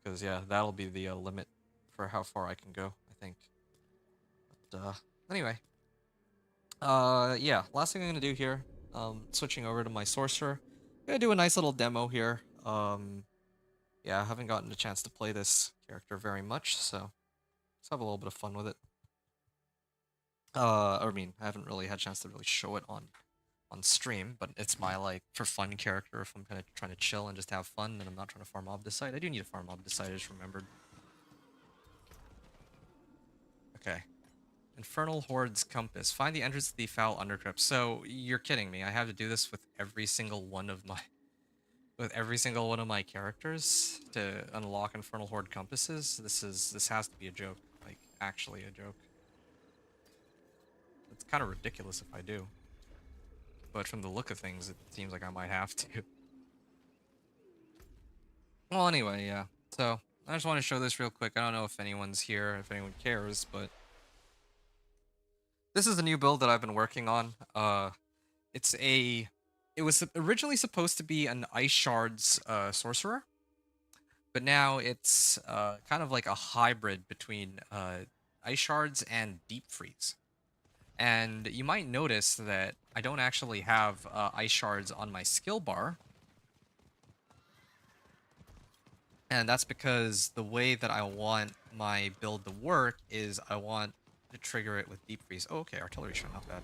Because yeah, that'll be the limit for how far I can go, I think. But anyway, yeah, last thing I'm gonna do here, switching over to my sorcerer. I'm gonna do a nice little demo here. Yeah, I haven't gotten a chance to play this character very much, so let's have a little bit of fun with it. I mean, I haven't really had a chance to really show it on stream, but it's my like for fun character if I'm kind of trying to chill and just have fun and I'm not trying to farm Obdicite. I do need to farm Obdicite, I just remembered. Okay. Infernal Horde's Compass. Find the entrance to the foul undercrypt. So you're kidding me. I have to do this with every single one of my characters to unlock Infernal Horde compasses. This has to be a joke. Like actually a joke. It's kind of ridiculous if I do. But from the look of things, it seems like I might have to. Well, anyway, yeah. So I just want to show this real quick. I don't know if anyone's here, if anyone cares, but this is a new build that I've been working on. It was originally supposed to be an Ice Shards sorcerer, but now it's kind of like a hybrid between Ice Shards and Deep Freeze. And you might notice that I don't actually have Ice Shards on my skill bar. And that's because the way that I want my build to work is I want to trigger it with Deep Freeze. Oh, okay, artillery shot, not bad.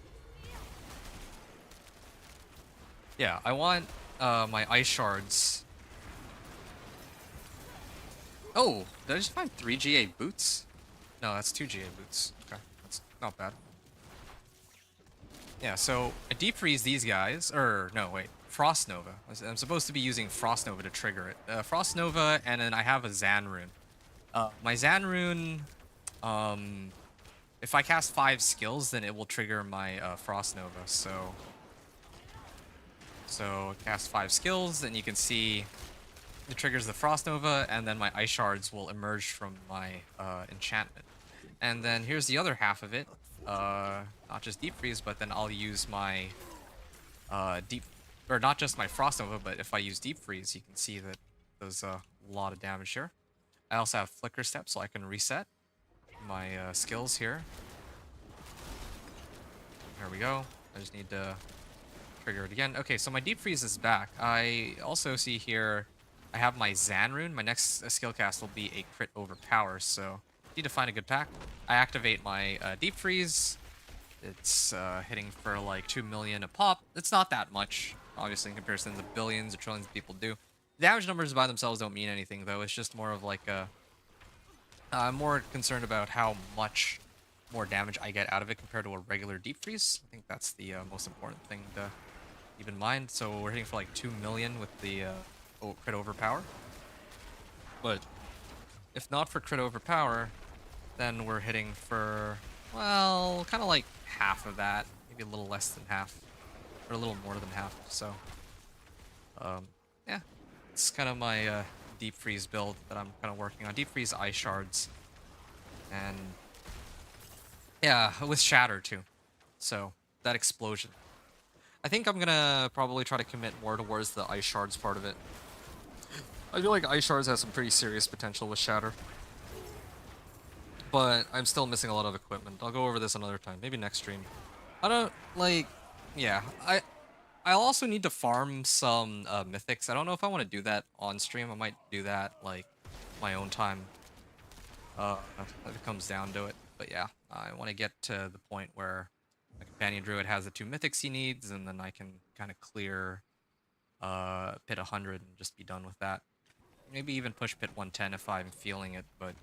Yeah, I want my Ice Shards. Oh, did I just find 3 GA boots? No, that's 2 GA boots. Okay, that's not bad. Yeah, so I Deep Freeze these guys, or no, wait, Frost Nova. I'm supposed to be using Frost Nova to trigger it. Frost Nova, and then I have a Zan Rune. My Zan Rune, if I cast 5 skills, then it will trigger my Frost Nova. So cast 5 skills, and you can see it triggers the Frost Nova, and then my Ice Shards will emerge from my enchantment. And then here's the other half of it. Not just Deep Freeze, but then I'll use my not just my Frost Nova, but if I use Deep Freeze, you can see that there's a lot of damage here. I also have Flicker Step, so I can reset my skills here. There we go. I just need to trigger it again. Okay, so my Deep Freeze is back. I also see here I have my Zan Rune. My next skill cast will be a crit overpower, so need to find a good pack. I activate my Deep Freeze. It's hitting for like 2 million a pop. It's not that much, obviously, in comparison to the billions or trillions of people do. Damage numbers by themselves don't mean anything, though. It's just more of like a... I'm more concerned about how much more damage I get out of it compared to a regular Deep Freeze. I think that's the most important thing to keep in mind. So we're hitting for like 2 million with the crit overpower. But if not for crit overpower, then we're hitting for, well, kind of like half of that. Maybe a little less than half. Or a little more than half, so... yeah. It's kind of my Deep Freeze build that I'm kind of working on. Deep Freeze Ice Shards. And... yeah, with Shatter, too. So, that explosion. I think I'm gonna probably try to commit more towards the Ice Shards part of it. I feel like Ice Shards has some pretty serious potential with Shatter. But I'm still missing a lot of equipment. I'll go over this another time, maybe next stream. I don't, like, yeah, I'll also need to farm some mythics. I don't know if I want to do that on stream. I might do that, like, my own time. If it comes down to it. But yeah, I want to get to the point where my companion druid has the 2 mythics he needs, and then I can kind of clear pit 100 and just be done with that. Maybe even push pit 110 if I'm feeling it, but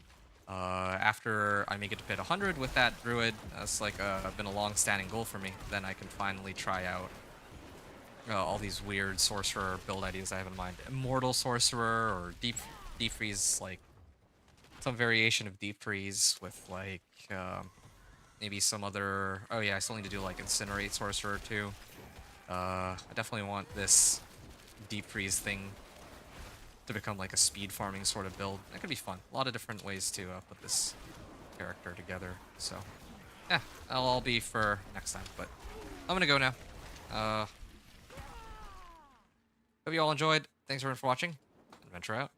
after I make it to pit 100 with that druid, that's like been a long-standing goal for me. Then I can finally try out all these weird sorcerer build ideas I have in mind. Immortal sorcerer or deep freeze, like some variation of deep freeze with like maybe some other... Oh yeah, I still need to do like Incinerate Sorcerer too. I definitely want this Deep Freeze thing to become like a speed farming sort of build. That could be fun. A lot of different ways to put this character together. So yeah, that'll all be for next time. But I'm gonna go now. Hope you all enjoyed. Thanks everyone for watching. Adventure out.